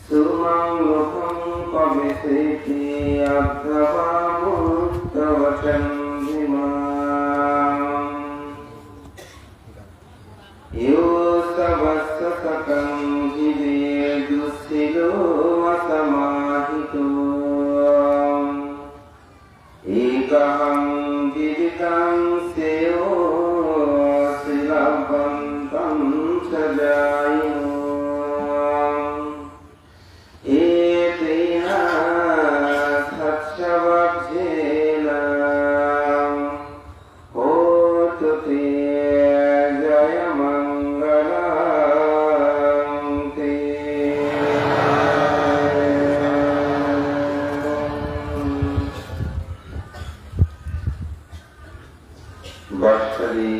सुमंगलम कविसेति अभ्रवामुत्तवचं विमाम् योऽसवस्य सकं जिवेदुस्सिलो असमाहितो एकहं विदितं सेयो सिलवन्तं च जायिनो एतेन सत्सवब्धेन होतु ते जयमङ्गलं ते। বাঁশখালী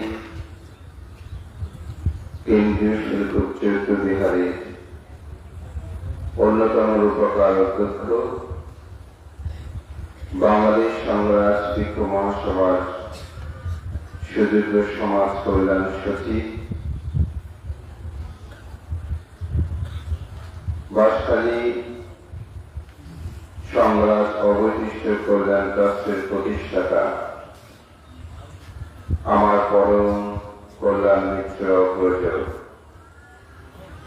কেন্দ্রীয় শিল্প উচ্চায়িত বিহারে অন্যতম রূপকার অধ্যক্ষ বাংলাদেশ সংগ্রাম বৃক্ষ মহাসভার সুদীর্ঘ সমাজ কল্যাণ সচিব বাঁশখালী সংগ্রাম অবশিষ্ট কল্যাণ ট্রাস্টের প্রতিষ্ঠাতা আমার পরম কল্যাণ মিত্র অগ্রজ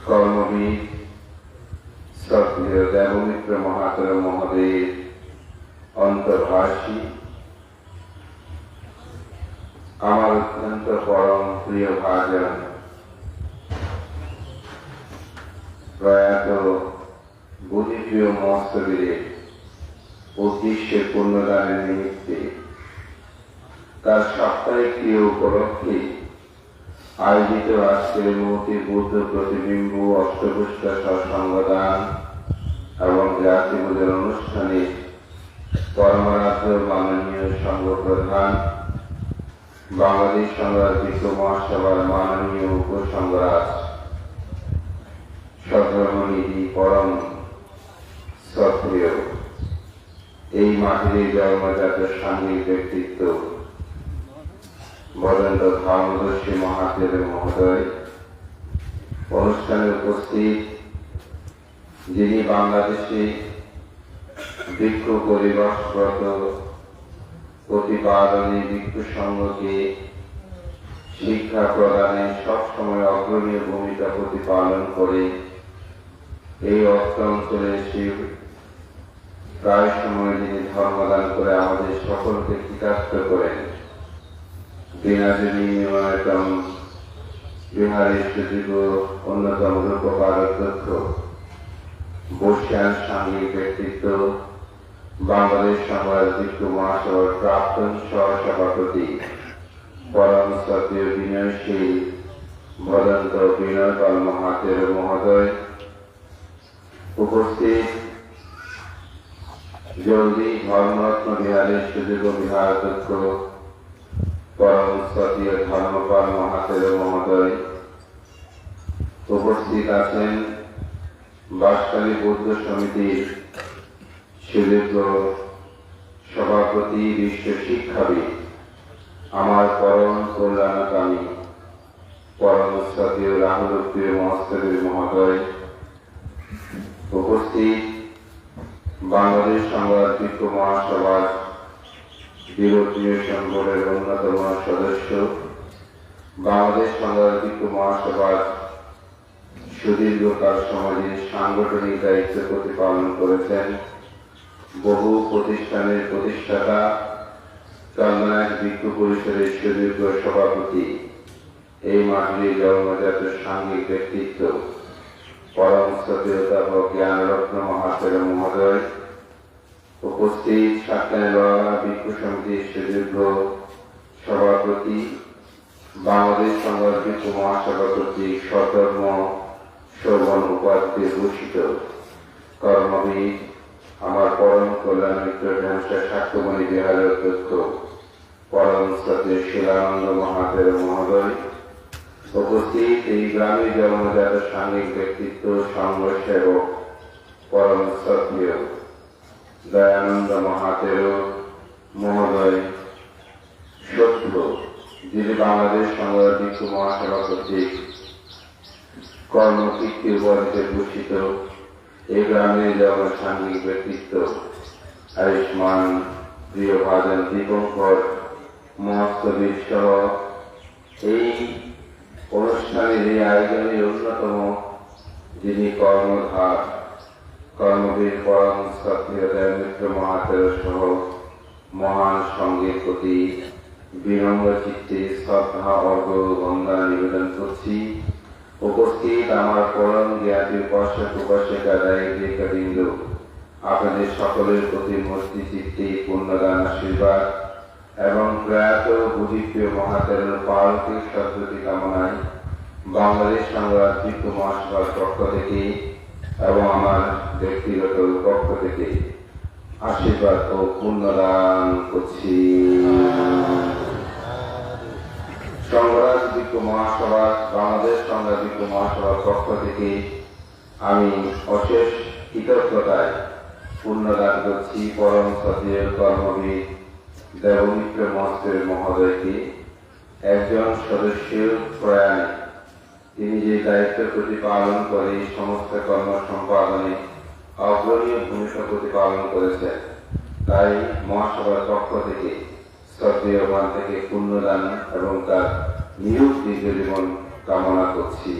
কর্মবীর শ্রদ্ধেয় দেবমিত্র মহাতর মহোদয়ের অন্তর্ভাষী আমার অত্যন্ত পরম প্রিয় ভাজন প্রয়াত বুদ্ধিপ্রিয় মহোৎসবের উদ্দেশ্যে পুণ্যদানের নিমিত্তে তার সাপ্তাহিক ক্রিয়া উপলক্ষে আয়োজিত আজকের মুহূর্তে বুদ্ধ প্রতিবিম্ব অষ্টপুষ্টা সৎসঙ্গদান এবং জাতি পূজার অনুষ্ঠানে পরমারাধ্য মাননীয় সংঘ প্রধান বাংলাদেশ সংগ্রাম বৃক্ষ মহাসভার মাননীয় উপসংগ্রাজ সধর্মনিধি পরম শ্রদ্ধেয় এই মাটির জন্মজাত সাংঘিক ব্যক্তিত্ব বদন্ত ধর্মদর্শী মহাদেব মহোদয় অনুষ্ঠানে উপস্থিত, যিনি বাংলাদেশে বৃক্ষ পরিবেশগত প্রতিপাদনে বৃক্ষ সংঘকে শিক্ষা প্রদানে সবসময় অগ্রণী ভূমিকা প্রতিপালন করে এই অর্থ অঞ্চলে প্রায় সময় যিনি ধর্মদান করে আমাদের সকলকে কৃতার্থ করেন। দিনাজনতম বিহারের সুযোগ্য অন্যতম রূপকার অধ্যক্ষ বর্ষিয়ান সাংঘিক ব্যক্তিত্ব বাংলাদেশ সংগ্রাম বৃক্ষ মহাসভার প্রাক্তন সহসভাপতি পরম শ্রদ্ধেয় বিনয়শীল ভদন্ত বিনয় পাল মহাতের মহোদয় উপস্থিত, জলদি ধর্মরত্ন বিহারের সুযোগ্য বিহার অধ্যক্ষ পরম শ্রদ্ধেয় ধর্মপাল মহাতের মহোদয় উপস্থিত আছেন, বাঁশখালী বৌদ্ধ সমিতির সুযোগ্য সভাপতি বিশ্ব শিক্ষাবিদ আমার পরম কল্যাণকামী পরম শ্রদ্ধেয় রাহুল প্রিয় মহোৎসবের মহোদয় উপস্থিত, বাংলাদেশ সংগ্রাম বৃক্ষ মহাসভার বিরোধীয় সংগঠনের অন্যতম সদস্য বাংলাদেশ সংগ্রাম বৃক্ষ মহাসভার সুদীর্ঘকাল সমাজে সাংগঠনিক দায়িত্ব প্রতিপালন করেছেন বহু প্রতিষ্ঠানের প্রতিষ্ঠাতা চন্দ্রনাথ বৃক্ষ পরিষদের সুদীর্ঘ সভাপতি এই মাটির জন্মজাত সাংঘিক ব্যক্তিত্ব পরম শ্রদ্ধেয় জ্ঞানরত্ন মহাতের মহোদয় উপস্থিত, সাতকানিয়া বৃক্ষ সমিতির সুদীর্ঘ সভাপতি বাংলাদেশ সংগ্রাম বৃক্ষ মহাসভা কর্তৃক সধর্ম শোভন উপাধিতে ভূষিত কর্মবীর আমার পরম কল্যাণ মিত্র ঢেমসা সাক্ষ্যমণি বিহারের অধ্যক্ষ পরম শ্রদ্ধেয় শিলানন্দ মহাতের মহোদয় উপস্থিত, এই গ্রামে জন্মজাত সাংঘিক ব্যক্তিত্ব সংঘ সেবক পরম শ্রদ্ধেয় দয়ানন্দ মহাতের মহোদয় সত্য, যিনি বাংলাদেশ সংগ্রাম বৃক্ষ মহাসভা কর্তৃক কর্মকীর্তি উপাধিতে ভূষিত এই গ্রামের যেমন সাংঘিক ব্যক্তিত্ব আয়ুষ্মান প্রিয়ভাজন দীপঙ্কর মহস্তবীর সহ এই অনুষ্ঠানের এই আয়োজনের অন্যতম যিনি কর্মবীর পরম শ্রদ্ধেয় দয়ামিত্র মহাতের সহ মহান সঙ্গের প্রতি বিনম্র চিত্তে শ্রদ্ধা অর্ঘ বন্দনা নিবেদন করছি। উপস্থিত আমার পরম জ্ঞাতি উপাসক উপাসিকা দায়িত্ববৃন্দ, আপনাদের সকলের প্রতি মূর্তি চিত্তে পুণ্যদান আশীর্বাদ এবং প্রয়াত বুদ্ধিপ্রিয় মহাতের পালকিক সদ্গতি কামনায় বাংলাদেশ সংগ্রামযুক্ত মহাসভার পক্ষ থেকে এবং আমার ব্যক্তিগত পক্ষ থেকে আশীর্বাদ ও পুণ্যদান করছি। সংগ্রামযুক্ত মহাসভা বাংলাদেশ সংগ্রামযুক্ত মহাসভার পক্ষ থেকে আমি অশেষ কৃতজ্ঞতায় পুণ্যদান করছি পরম শ্রদ্ধেয় কর্মবীর দেবমিত্র মহাশয় মহোদয়কে। একজন সদস্য প্রয়াণে তিনি যে দায়িত্ব প্রতিপালন করে সমস্ত কর্ম সম্পাদনে অগ্রণীয় ভূমিকা প্রতিপালন করেছেন, তাই মহাসভার পক্ষ থেকে শ্রদ্ধেয় মান থেকে পুণ্যদান এবং তার নিয়োগ দীর্ঘ জীবন কামনা করছি।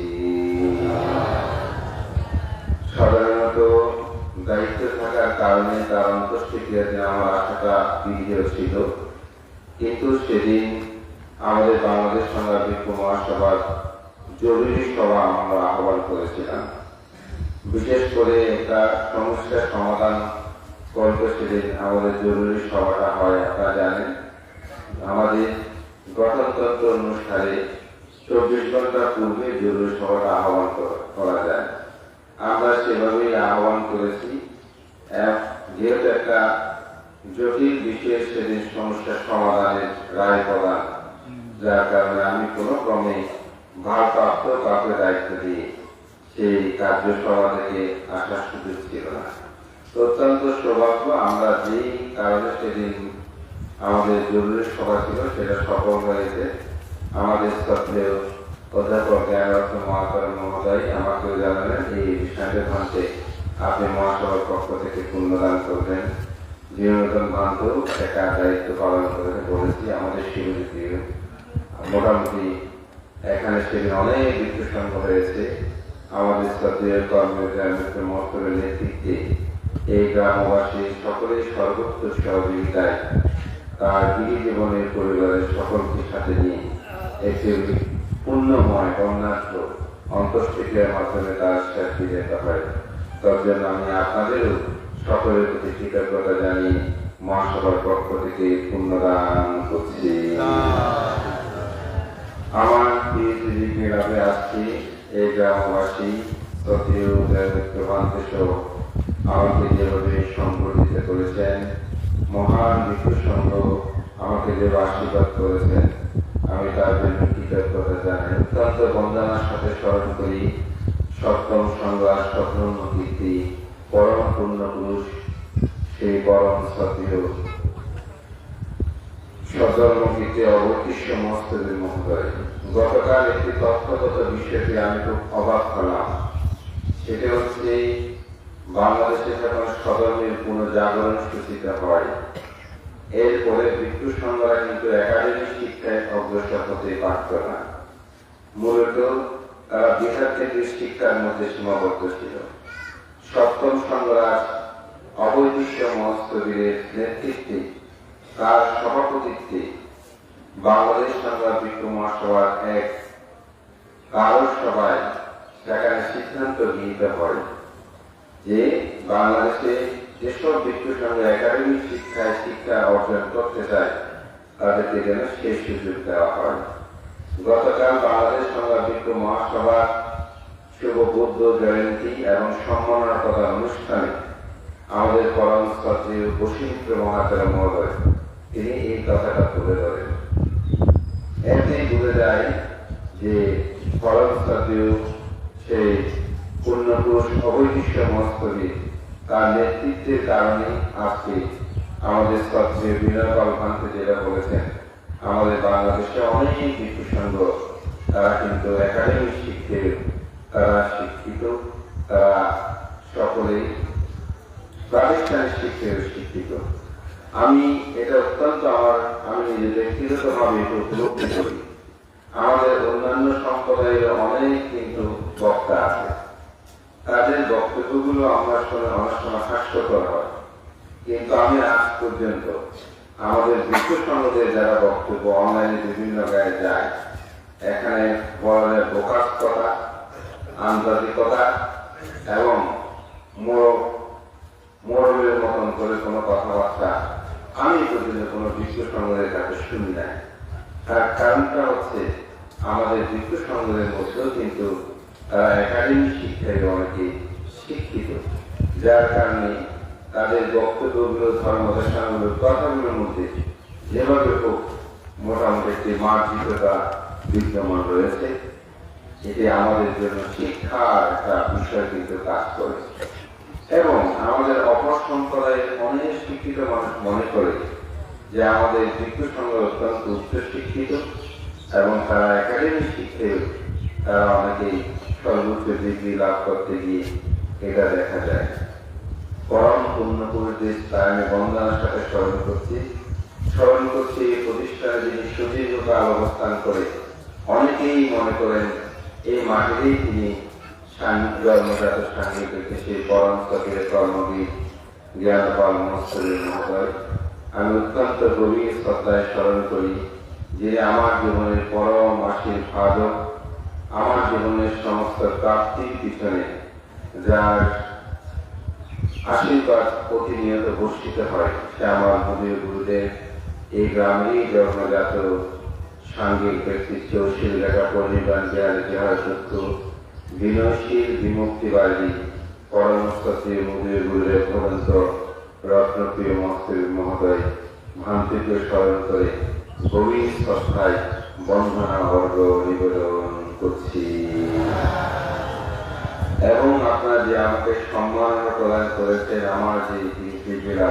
সাধারণত দায়িত্ব থাকার কারণে তার অন্ত্যেষ্টিক্রিয়াতে আমার আশাটা বিঘ্ন ছিল, কিন্তু সেদিন আমাদের বাংলাদেশ সংগ্রামযুক্ত মহাসভার জরুরি সভা আমরা আহ্বান করেছিলাম। বিশেষ করে একটা সমস্যার সমাধান করতে সেদিন আমাদের জরুরি সভাটা হয়। আপনারা জানেন আমাদের গঠনতন্ত্র অনুসারে 24 ঘন্টা পূর্বে জরুরি সভাটা আহ্বান করা যায়। আমরা সেভাবেই আহ্বান করেছি। যেহেতু একটা জটিল বিষয়ের সেদিন সমস্যার সমাধানের রায় প্রদান, যার কারণে আমি কোনো ক্রমে ভারপ্রাপ্ত কাউকে দায়িত্ব দিয়ে সেই কার্যসভা থেকে আসার সুযোগ ছিল না। অত্যন্ত সৌভাগ্য, আমরা যেই কারণে সেদিন আমাদের জরুরি সভা ছিল সেটা সফল হয়েছে। আমাদের শ্রদ্ধেয় অধ্যাপক জ্ঞানরত্ন মহাশয় মহোদয় আমাকে জানালেন এই বিষয়টির মধ্যে আপনি মহাসভার পক্ষ থেকে পুণ্যদান করবেন। জীবনতন বান্ধব একা দায়িত্ব পালন করতে বলেছি। আমাদের শিবিরটি মোটামুটি এখানে সেদিন অনেক বিদ্যুৎ সংঘ হয়েছে। আমাদের শ্রদ্ধেয় কর্মীদের মহোদয়ের নেতৃত্বে এই গ্রামবাসী সকলেই সর্বোচ্চ সহযোগিতায় তার গৃহী জীবনের পরিবারের সকলকে সাথে নিয়ে একটি পুণ্যময় বর্ণাঢ্য অন্ত্যেষ্টিক্রিয়ার মাধ্যমে তার শেষ বিদায় হয়। তার জন্য আমি আপনাদেরও সকলের প্রতি কৃতজ্ঞতা জানিয়ে মহাসভার পক্ষ থেকে পুণ্যদান করছি। আমার পিএইচডি ক্লাবে আসছি এই গ্রামবাসী শ্রদ্ধেয় সহ আমাকে যেভাবে সংগঠিত করেছেন, মহান বিষ্ণু সংঘ আমাকে যেভাবে আশীর্বাদ করেছেন, আমি তার জন্য কৃতজ্ঞতা জানাই। অত্যন্ত বন্দনার সাথে স্মরণ করি সপ্তম সংগ্রাম স্বপ্ন কীর্তি পরম পূর্ণ পুরুষ সেই পরম শ্রদ্ধেয় সধর্মকীর্তি অবতীর্য মহোদয় মহোদয়। গতকাল একটি তথ্যগত বিষয়টি আমি খুব অবাক হলাম। সেটা হচ্ছে বাংলাদেশে যখন সধর্মের পুনর্জাগরণ সূচিত হয়, এরপরে ভিক্ষু সংঘরা কিন্তু একাডেমিক শিক্ষায় অগ্রসর হতে পারত না। মূলত তারা বিহার থেকে শিক্ষার মধ্যে সীমাবদ্ধ ছিল। সপ্তম সংগ্রাস অবৈদিশ্য মহস্তবীরের নেতৃত্বে তার সভাপতিত্বে বাংলাদেশ সংগ্রামযুক্ত মহাসভার এক কারণ সভায় সেখানে সিদ্ধান্ত গৃহীত হয় যে বাংলাদেশে যেসব ভিক্ষু সংঘ একাডেমিক শিক্ষায় শিক্ষা অর্জন করতে চায় তাদেরকে যেন সেই সুযোগ দেওয়া হয়। গতকাল বাংলাদেশ সংগ্রামযুক্ত মহাসভার শুভ বুদ্ধ জয়ন্তী এবং সম্মাননা প্রদান অনুষ্ঠানে আমাদের পরম শ্রদ্ধেয় বসুমিত্র মহাতের মহোদয় তিনি এই কথাটা তুলে ধরেন। এতে বুঝে যায় যে পরম শ্রদ্ধেয় সেই পূর্ণপুরুষ অবৈদিশ্য মহস্তবীর তার নেতৃত্বের কারণে আজকে আমাদের শ্রদ্ধেয় বিনয়পাল ভান্তে যেটা বলেছেন, আমাদের বাংলাদেশে অনেক ভিক্ষু সংঘ তারা কিন্তু একাডেমিক শিক্ষার তারা শিক্ষিত, তারা সকলেই প্রাতিষ্ঠানিক শিক্ষায় শিক্ষিত। আমি এটা অত্যন্ত আমি নিজে ব্যক্তিগতভাবে এটা উপলব্ধি করি। আমাদের অন্যান্য সম্প্রদায়ের অনেক কিন্তু বক্তা আছে, তাদের বক্তব্যগুলো আমরা শুনে অনেক সময় হাস্যকর হয়, কিন্তু আমি আজ পর্যন্ত আমাদের বিশ্ব সমাজের যারা বক্তব্য অনলাইনে বিভিন্ন জায়গায় যায়, এখানে বড়দের বোকাস্ততা, আন্তর্জাতিকতা এবং মোড়লের মতন করে কোনো কথাবার্তা আমি পর্যন্ত কোনো বিশ্ব সমাজের কাছে শুনি নাই। তার কারণটা হচ্ছে আমাদের বিশ্ব সমাজের মধ্যেও কিন্তু তারা একাডেমিক শিক্ষায় অনেকে শিক্ষিত, যার কারণে তাদের বক্তব্যগুলো ধর্মদেশাগুলোর কথাগুলোর মধ্যে যেভাবে হোক মোটামুটি একটি মার্জিততা বিদ্যমান রয়েছে। এটি আমাদের জন্য শিক্ষার একটা বিষয় কিন্তু কাজ করে এবং আমাদের অপর সম্প্রদায়ের অনেক শিক্ষিত মানুষ মনে করে যে আমাদের বিশ্ব সংঘ অত্যন্ত উচ্চ শিক্ষিত এবং তারা একাডেমিক শিক্ষায় তারা অনেকেই সর্বোচ্চ ডিগ্রি লাভ করতে গিয়ে এটা দেখা যায়। পরম পূর্ণপুরুষদের তাই আমি বন্দনার সাথে স্মরণ করছি এই প্রতিষ্ঠানে যিনি সুদীর্ঘকাল অবস্থান করে অনেকেই মনে করেন এই মাটিতেই তিনি জন্মজাত সাংগীতিক সেই পরম স্তরের কর্মবীর জ্ঞানপাল মহোৎসবের মহোদয় আমি অত্যন্ত গভীর শ্রদ্ধায় স্মরণ করি, যে আমার জীবনের পরম আশীর্বাদক, আমার জীবনের সমস্ত প্রাপ্তির পিছনে যার আশীর্বাদ প্রতিনিয়ত বর্ষিত হয়, সে আমার গুরুদেব এই গ্রামেরই জন্মজাত সাংঘিক ব্যক্তিত্ব, শিলঘাটা পরিবার দেয়ালে চেহারাযুক্ত বিনয়শীল বিমুক্তিবাদী পরমস্তী গুরুদেব পর্যন্ত রত্নপ্রিয় মহোদয় ভান্তিকে স্মরণ করে গভীর শ্রদ্ধায় বন্দনা বর্গ নিবেদন করছি এবং আপনারা যে আমাকে সম্মাননা প্রদান করেছেন, আমার যে জেলা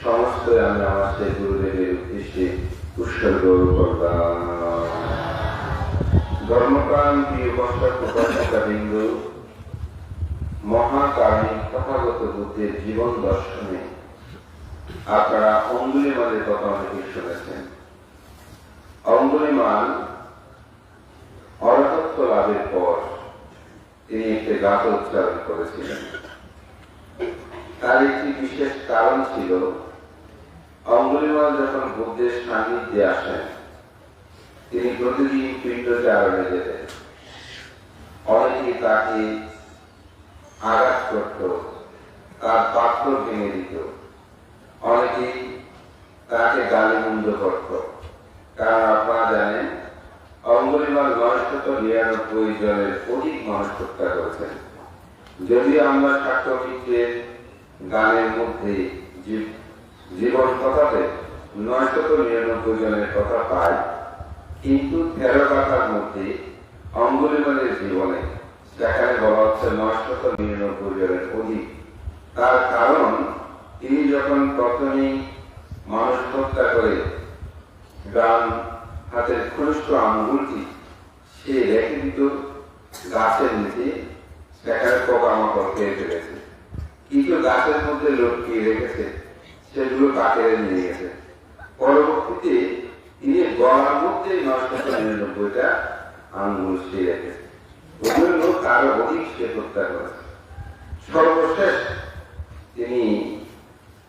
সমস্ত আমি আমার সেই গুরুদেবের উদ্দেশ্যে উৎসর্গ করলাম। ধর্মপ্রাণ প্রিয় উপাসিকা বিন্দু, মহাকারণিক তথাগত বুদ্ধের জীবন দর্শনে আপনারা অঙ্গুলিমালের কথা অনেকে শুনেছেন। অঙ্গুলিমাল অরহত্ব লাভের পর তিনি একটি গাথা উচ্চারণ করেছিলেন। তার একটি বিশেষ কারণ ছিল, অঙ্গুলিমাল যখন বুদ্ধের সান্নিধ্যে আসেন তিনি প্রতিদিন পিণ্ডচারণে যেতেন। অনেকে তাকে আঘাত করত, তার পাত্র ভেঙে দিত, অনেকেই তাকে গালিমন্দ করত। কারণ আপনারা জানেন অঙ্গুলিমাল 999 জনের অধিক মানুষ হত্যা করেছেন। যদিও আমরা শাক্যমিত্রের গানের মধ্যে জীবন কথাতে 999 জনের কথা পাই, কিন্তু 13 কথার মধ্যে অঙ্গুলিমালের জীবনে সেখানে বলা হচ্ছে 999 জনের অধিক। তার কারণ তিনি যখন প্রথমেই মানুষ হত্যা করে ডান হাতের ক্ষুষ্ট আঙ্গুলটি সে রেখে দিত গাছের নিচে, সেখানে পোকামাকড় খেয়ে ফেলেছে, কিছু গাছের মধ্যে লটকিয়ে রেখেছে, সেগুলো কাকেরে নিয়ে গেছে। পরবর্তীতে তিনি গলার মধ্যে 999টা আঙ্গুল সে রেখেছে, ওগুলো তার অধিক সে হত্যা করেছে। সর্বশেষ তিনি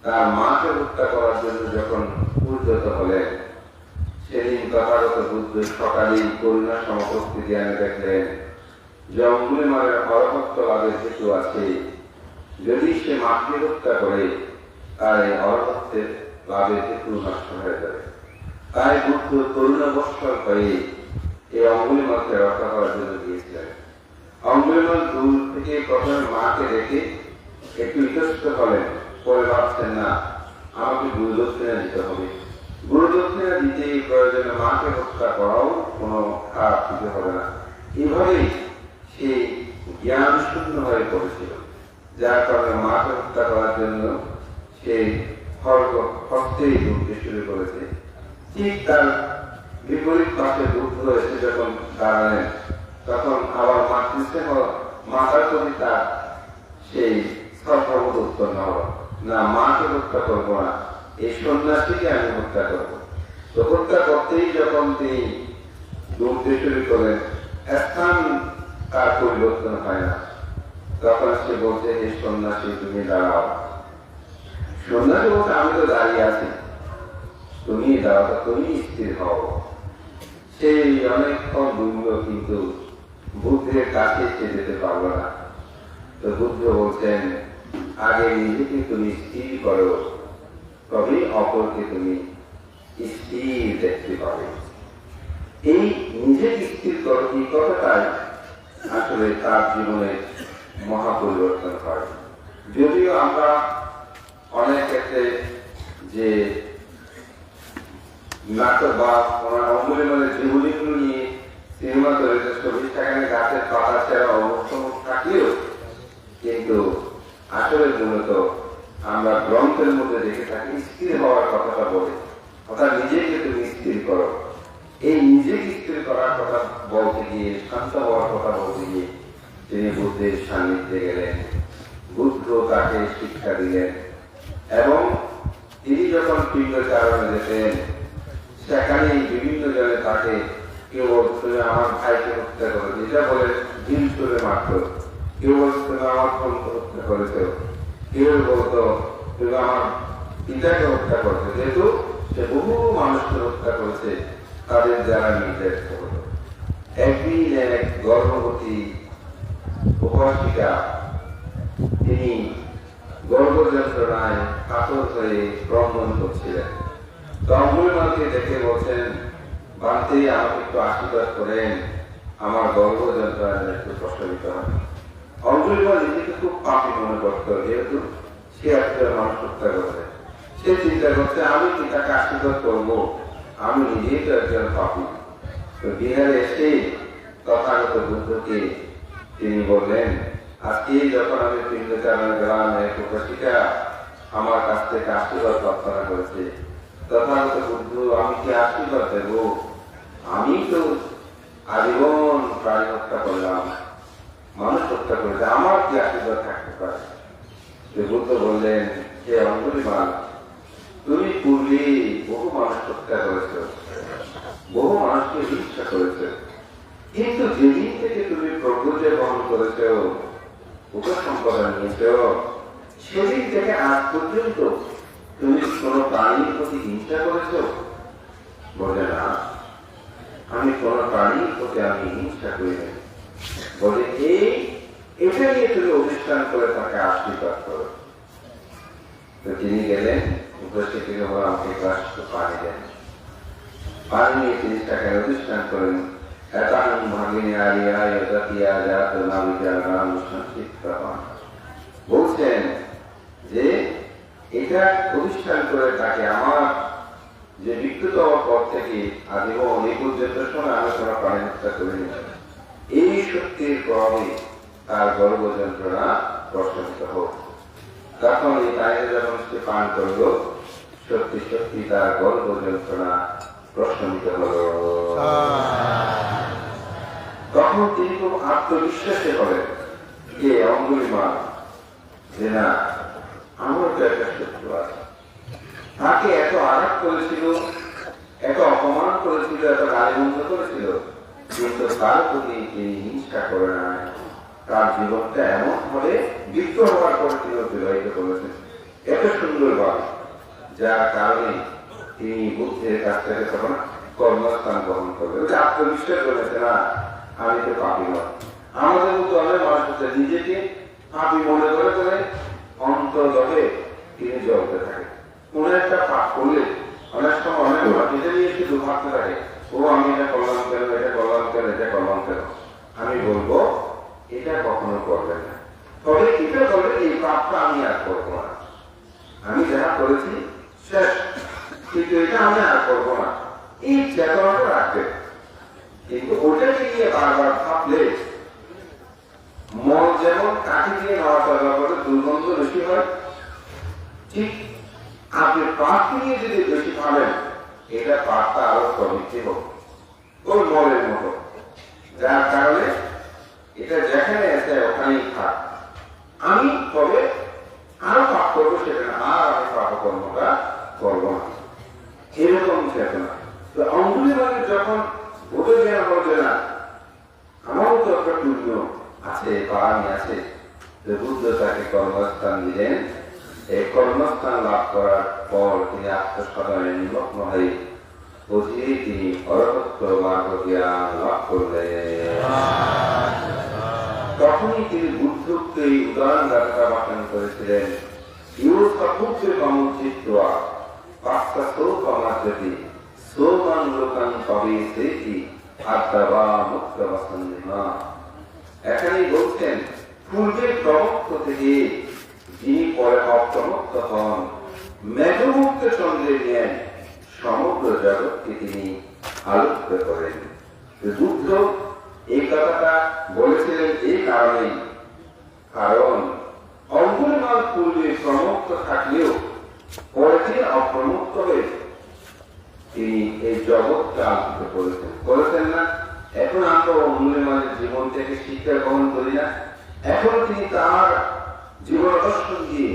তার মাকে হত্যা করার জন্য যখন উদ্যত হলেন, সেদিন তথাগত বুদ্ধ সকালেই করুণা সমপস্থিতি আনে দেখলেন যে অঙ্গুলিমালের অরহত্ব লাভের হেতু আছে, যদি সে মাকে হত্যা করে তার এই অরহত্বের লাভের হেতু নষ্ট হয়ে যাবে। তাই বুদ্ধ করুণাবর্ষণ হয়ে এই অঙ্গুলিমালকে রক্ষা করার জন্য গিয়েছিলেন। অঙ্গুলিমাল দূর থেকে প্রথমে মাকে দেখে একটু ইতস্ত হলেন, পরে ভাবছেন না আমাকে গুরুদক্ষিণা দিতে হবে, গুরুদক্ষিণা দিতে প্রয়োজনে মাকে হত্যা করাও কোনো খারাপ দিতে হবে না। এভাবেই সে জ্ঞান শূন্য হয়ে পড়েছিল, যার কারণে মাকে হত্যা করার জন্য সে হস্তেই ঢুকতে শুরু করেছে। ঠিক তার বিপরীত পাশে বুদ্ধ এসে যখন দাঁড়ালেন, তখন আবার মাতার প্রতি তার সেই শ্রদ্ধাবোধ উৎপন্ন হল, না মাকে হত্যা করবো না, এই সন্ন্যাসীকে আমি হত্যা করবো। তো হত্যা করতেই যখন তিনি দৌড়তে শুরু করেন, স্থান তার পরিবর্তন হয় না। তখন সে বলছে, হে সন্ন্যাসী তুমি দাঁড়াও। সন্ন্যাসী বলতে, আমি তো দাঁড়িয়ে আছি, তুমি দাঁড়াও, তুমি স্থির হও। সেই অনেকক্ষণ দূর, কিন্তু বুদ্ধের কাছে সে যেতে পারল না। তো বুদ্ধ বলছেন, আগে নিজেকে তুমি স্থির করো, তবে অপরকে তুমি স্থির দেখতে পাবে। এই নিজেকে স্থির করো, এই কথাটাই আসলে তার জীবনে মহাপরিবর্তন হয়। যদিও আমরা অনেক ক্ষেত্রে যে নাটক বা অঙ্গুলিমালের জীবনীগুলো নিয়ে সিনেমা তৈরি, সেখানে গাছের পাতা ছেড়া অবস্থান থাকলেও কিন্তু আসলে মূলত আমরা গ্রন্থের মধ্যে দেখে থাকি স্থির হওয়ার কথাটা বলে, অর্থাৎ নিজেকে তুমি স্থির করো। এই নিজেকে স্থির করার কথা বলতে গিয়ে, শান্ত হওয়ার কথা বলতে গিয়ে তিনি বুদ্ধের সান্নিধ্যে গেলেন। বুদ্ধ তাকে শিক্ষা দিলেন এবং তিনি যখন পিণ্ডচারণে যেতেন, সেখানে বিভিন্ন জনে তাকে কেউ বলতো আমার ভাইকে হত্যা করে, যেটা বলে দিন তুলে মারত। কেউ বলতো আমার বোনকে হত্যা করেছ, কেউ বলতো তুমি আমার পিতাকে হত্যা করেছে। যেহেতু সে বহু মানুষকে হত্যা করেছে, তাদের যারা নির্দেশ করত। একদিন এক গর্ভবতী উপাসিকা, তিনি গর্ভ যন্ত্রণায় কাতর হয়ে ক্রন্দন করছিলেন। অঙ্গুলিমালকে দেখে বলছেন, বান্তি আমাকে একটু আশীর্বাদ করেন, আমার গর্ভ যন্ত্রণায় একটু প্রস্তাবিত হয়। অঙ্গুলিমাল নিজেকে খুব পাপি মনে করত, যেহেতু সে একটা মানুষ হত্যা করছে। সে চিন্তা করছে, আমি কি তাকে আশীর্বাদ করবো? আমি নিজেই তো একজন পাপি। তো বিহারে এসে তথাগত বুদ্ধকে তিনি বললেন, আজকে যখন আমি পিণ্ডচারণে গেলাম, এক উপাসিকা আমার কাছ থেকে আশীর্বাদ প্রার্থনা করেছে। তথাগত বুদ্ধ, আমি কি আশীর্বাদ দেব? আমি তো আজীবন প্রাণী হত্যা করলাম, মানুষ হত্যা করেছে, আমার কি আশীর্বাদ থাকতে পারে? বুদ্ধ বললেন, হে অঙ্গুলিমাল, তুমি পূর্বে বহু মানুষ হত্যা করেছ, বহু মানুষকে হিংসা করেছ, কিন্তু যেদিন থেকে তুমি প্রভুকে গ্রহণ করেছ, উপসম্পদা নিয়েছ, সেদিন থেকে আজ পর্যন্ত তুমি কোন প্রাণীর প্রতি হিংসা করেছ? বলে না, আমি কোন প্রাণীর প্রতি আমি হিংসা করি না। বলে এটা নিয়ে তুমি অনুষ্ঠান করে তাকে আশীর্বাদ করো। তো তিনি গেলেন, উপস্থিত আমাকে গ্লাস পানি দেন। পানি নিয়ে তিনি তাকে অনুষ্ঠান করেন। বলছেন যে এটা প্রতিষ্ঠান করে তাকে আমার যে বিকৃত হওয়ার পর থেকে আজীবন এই পর্যন্ত সময় আমি কোনো প্রাণী হত্যা করিনি। এই শক্তির প্রভাবে তার গর্ভ যন্ত্রণা প্রশমিত হোক। তখন এই পানিতে যখন সে পান করল, সত্যি সত্যি তার গর্ভ যন্ত্রণা প্রশমিত হল। তখন তিনি খুব আত্মবিশ্বাসে করেন যে অঙ্গুলিমাল, যে না, আমার তো একটা শত্রু আছে, তাকে এত আঘাত করেছিল, এত অপমান করেছিল, এত গালিমন্দ করেছিল, কিন্তু তার প্রতি তিনি হিংসা করে না। তার জীবনটা এমন ভাবে বিক্ত হওয়ার পরে তিনি অতিবাহিত করেছেন এত সুন্দরভাবে, যার কারণে তিনি বুদ্ধের কাছ থেকে তখন কর্মস্থান গ্রহণ করবেন। আত্মবিশ্বাস করেছে, না আমি তো পাপি নয়। আমাদের মতো অনেক মানুষ হচ্ছে নিজেকে পাপি মনে করে করে অন্তরে তিনি জ্বলতে থাকে। কোন একটা পাপ করলে অনেক সময় অনেক এটা নিয়ে শুধু ভাবতে থাকে, ও আমি এটা করলাম কেন, এটা করলাম কেন, এটা করলাম কেন। আমি বলবো এটা কখনো করবেন না। তবে এটা করলে এই পাপটা আমি আর করবো না, আমি যাহা করেছি শেষ, কিন্তু এটা আমি আর করবো না, এই চেতনাটা রাখবে। কিন্তু ওটাকে নিয়ে বারবার ভাবলে মন যেমন কাঠি দিয়ে নেওয়া চলা করে দুর্গন্ধ বেশি হয়, ঠিক আপনি পাপকে নিয়ে যদি বেশি ভাবেন, এটা পাপটা আরো প্রবৃত্তি হোক ওর মলের মতো, যার কারণে এটা যেখানে আছে ওখানেই থাক, আমি তবে আরো পাপ করবো সেটা না, আর আমি পাপ কর্মটা করবো না, এরকম চেতনা। তো অঙ্গুলিমালের যখন বোধ জ্ঞান হচ্ছে না আমারও তো একটা পুণ্য আছে বা আমি আছে, বুদ্ধ তাকে কর্মস্থান দিলেন। এই কর্মস্থান লাভ করার পর তিনি আত্মসাধনে নিমগ্ন হয়ে অচিরেই তিনি অরহত্ব মার্গ জ্ঞান লাভ করলেন। তখনই তিনি বুদ্ধকে এই উদাহরণ গাথা বাসন করেছিলেন, ইউ সপুত্র কমুচিত্বা পাশ্চাত্য কমাচতি সোমান লোকান পাবে সেটি আত্মা মুক্ত বাসন্না। এখানেই বলছেন পূর্বের প্রমুক্ত থেকে যিনি পরে অপ্রমুক্ত হন, মেঘমুক্ত চন্দ্রের জ্ঞান সমগ্র জগৎকে তিনি আলোকিত করেন। বুদ্ধ এই কথাটা বলেছিলেন এই কারণেই, কারণ অঙ্গুলিমাল পূর্বে প্রমুক্ত থাকলেও পরে তিনি অপ্রমুক্ত হয়ে তিনি এই জগৎকে আলোকিত করেছেন না। এখন আমরা অঙ্গুলিমালের জীবন থেকে শিক্ষা গ্রহণ করি না, এখন তিনি তার জীবন দর্শন দিয়ে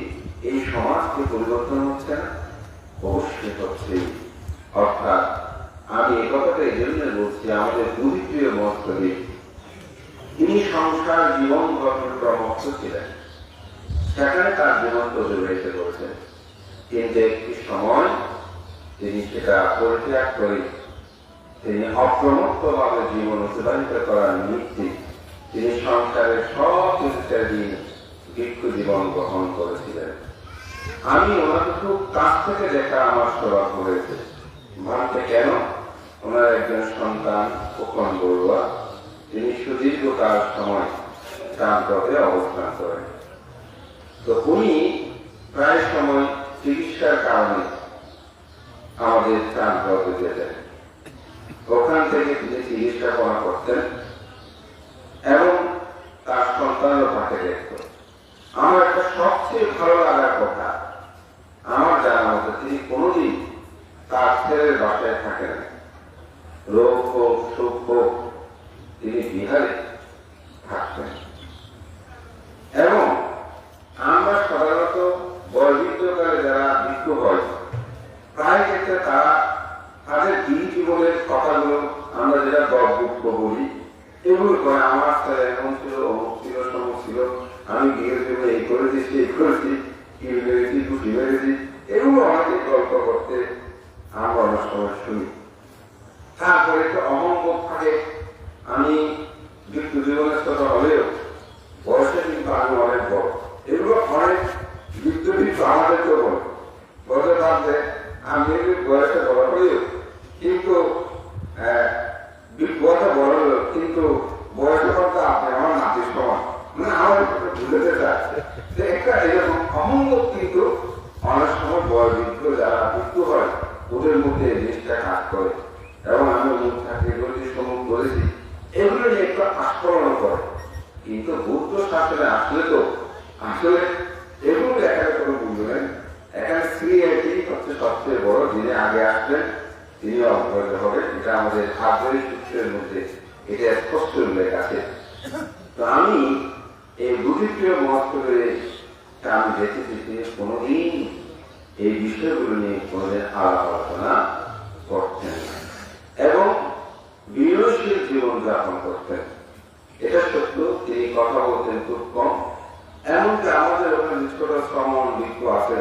এই সমাজকে পরিবর্তন হচ্ছে না, অবশ্যই হচ্ছে। অর্থাৎ আমি এই কথাটা এই জন্য বলছি, আমাদের দুই প্রিয় মহাত্মী তিনি সংসার জীবন গঠন প্রমুখ ছিলেন, সেখানে তার জীবন অতিবাহিত করেছেন, কিন্তু একটি সময় তিনি সেটা পরিত্যাগ করে তিনি অপ্রমুক্ত ভাবে জীবন অতিবাহিত করার নিমিত্তে তিনি সংসারের সব কিছু দিয়ে ভিক্ষু জীবন গ্রহণ করেছিলেন। আমি ওনাকে খুব কাছ থেকে দেখা আমার সৌভাগ্য হয়েছে। ভাবতে কেন, ওনার একজন সন্তান খোকন বড়ুয়া, তিনি সুদীর্ঘকাল সময় ট্রান্সপোর্টে অবস্থান করেন। তো উনি প্রায় সময় চিকিৎসার কারণে আমাদের ট্রান্সপোর্টে যেতেন, ওখান থেকে তিনি চিকিৎসা করা করতেন এবং তার সন্তানও তাকে দেখত। আমার একটা সবচেয়ে ভালো লাগার কথা, আমার জানা মতো তিনি কোনোদিন তার ছেলের বাসায় থাকেন, রোগ হোক সুখ হোক তিনি বিহারে থাকতেন। এবং আমরা সাধারণত বয়োবৃদ্ধকালে যারা মৃত্যু হয় প্রায় ক্ষেত্রে তারা তাদের দিন জীবনের কথাগুলো আমরা যেটা গল্প বলি, এগুলো করে আমার ছেলে এমন ছিল, অমুক ছিল, সমুক ছিল, আমি বিয়ের জন্য এই করে দিচ্ছি, এই করেছি, কি মেরেছি, টুটি মেরেছি, এগুলো অনেকে গল্প করতে আমরা অনেক সময় শুনি। তারপরে একটা অহংবোধ থাকে, আমি মৃত্যু জীবনের কথা হলেও বয়সে কিন্তু আমি অনেক বড়, এগুলো অনেক মৃত্যু কিন্তু আমাদেরকে বলতে পারবে আমি বয়সে বড় হলেও কিন্তু কথা বড় হলো, কিন্তু বয়সের কথা আপনি আমার নাতির সমান, মানে আমার ভুলেতে চায় একটা এরকম অহংবোধ কিন্তু অনেক সময় বয়োবৃদ্ধ যারা মৃত্যু হয় ওদের মধ্যে জিনিসটা কাজ করে। এবং আমি মুখ থাকতে করেছি, সমুখ করেছি, এগুলো নিয়ে একটু আস্ফলন করে। কিন্তু বুদ্ধ শাসনে আসলে তো আসলে এগুলো এখানে কোনো বুঝবেন, এখানে স্ত্রী এটি হচ্ছে সবচেয়ে বড়, যিনি আগে আসবেন তিনি অগ্রগত হবে, এটা আমাদের আগ্রহী সূত্রের মধ্যে এটা স্পষ্ট উল্লেখ আছে। তো আমি এই বুদ্ধিপ্রিয় মহাত্মে আমি দেখেছি তিনি কোনোদিন এই বিষয়গুলো নিয়ে কোনোদিন আলাপ আলোচনা করতেন না এবং বিনয়শীল জীবনযাপন করতেন। এটা সত্য, তিনি কথা বলতেন খুব কম, এমনকি আমাদের ওখানে ছোট শ্রমণ বিজ্ঞ আছে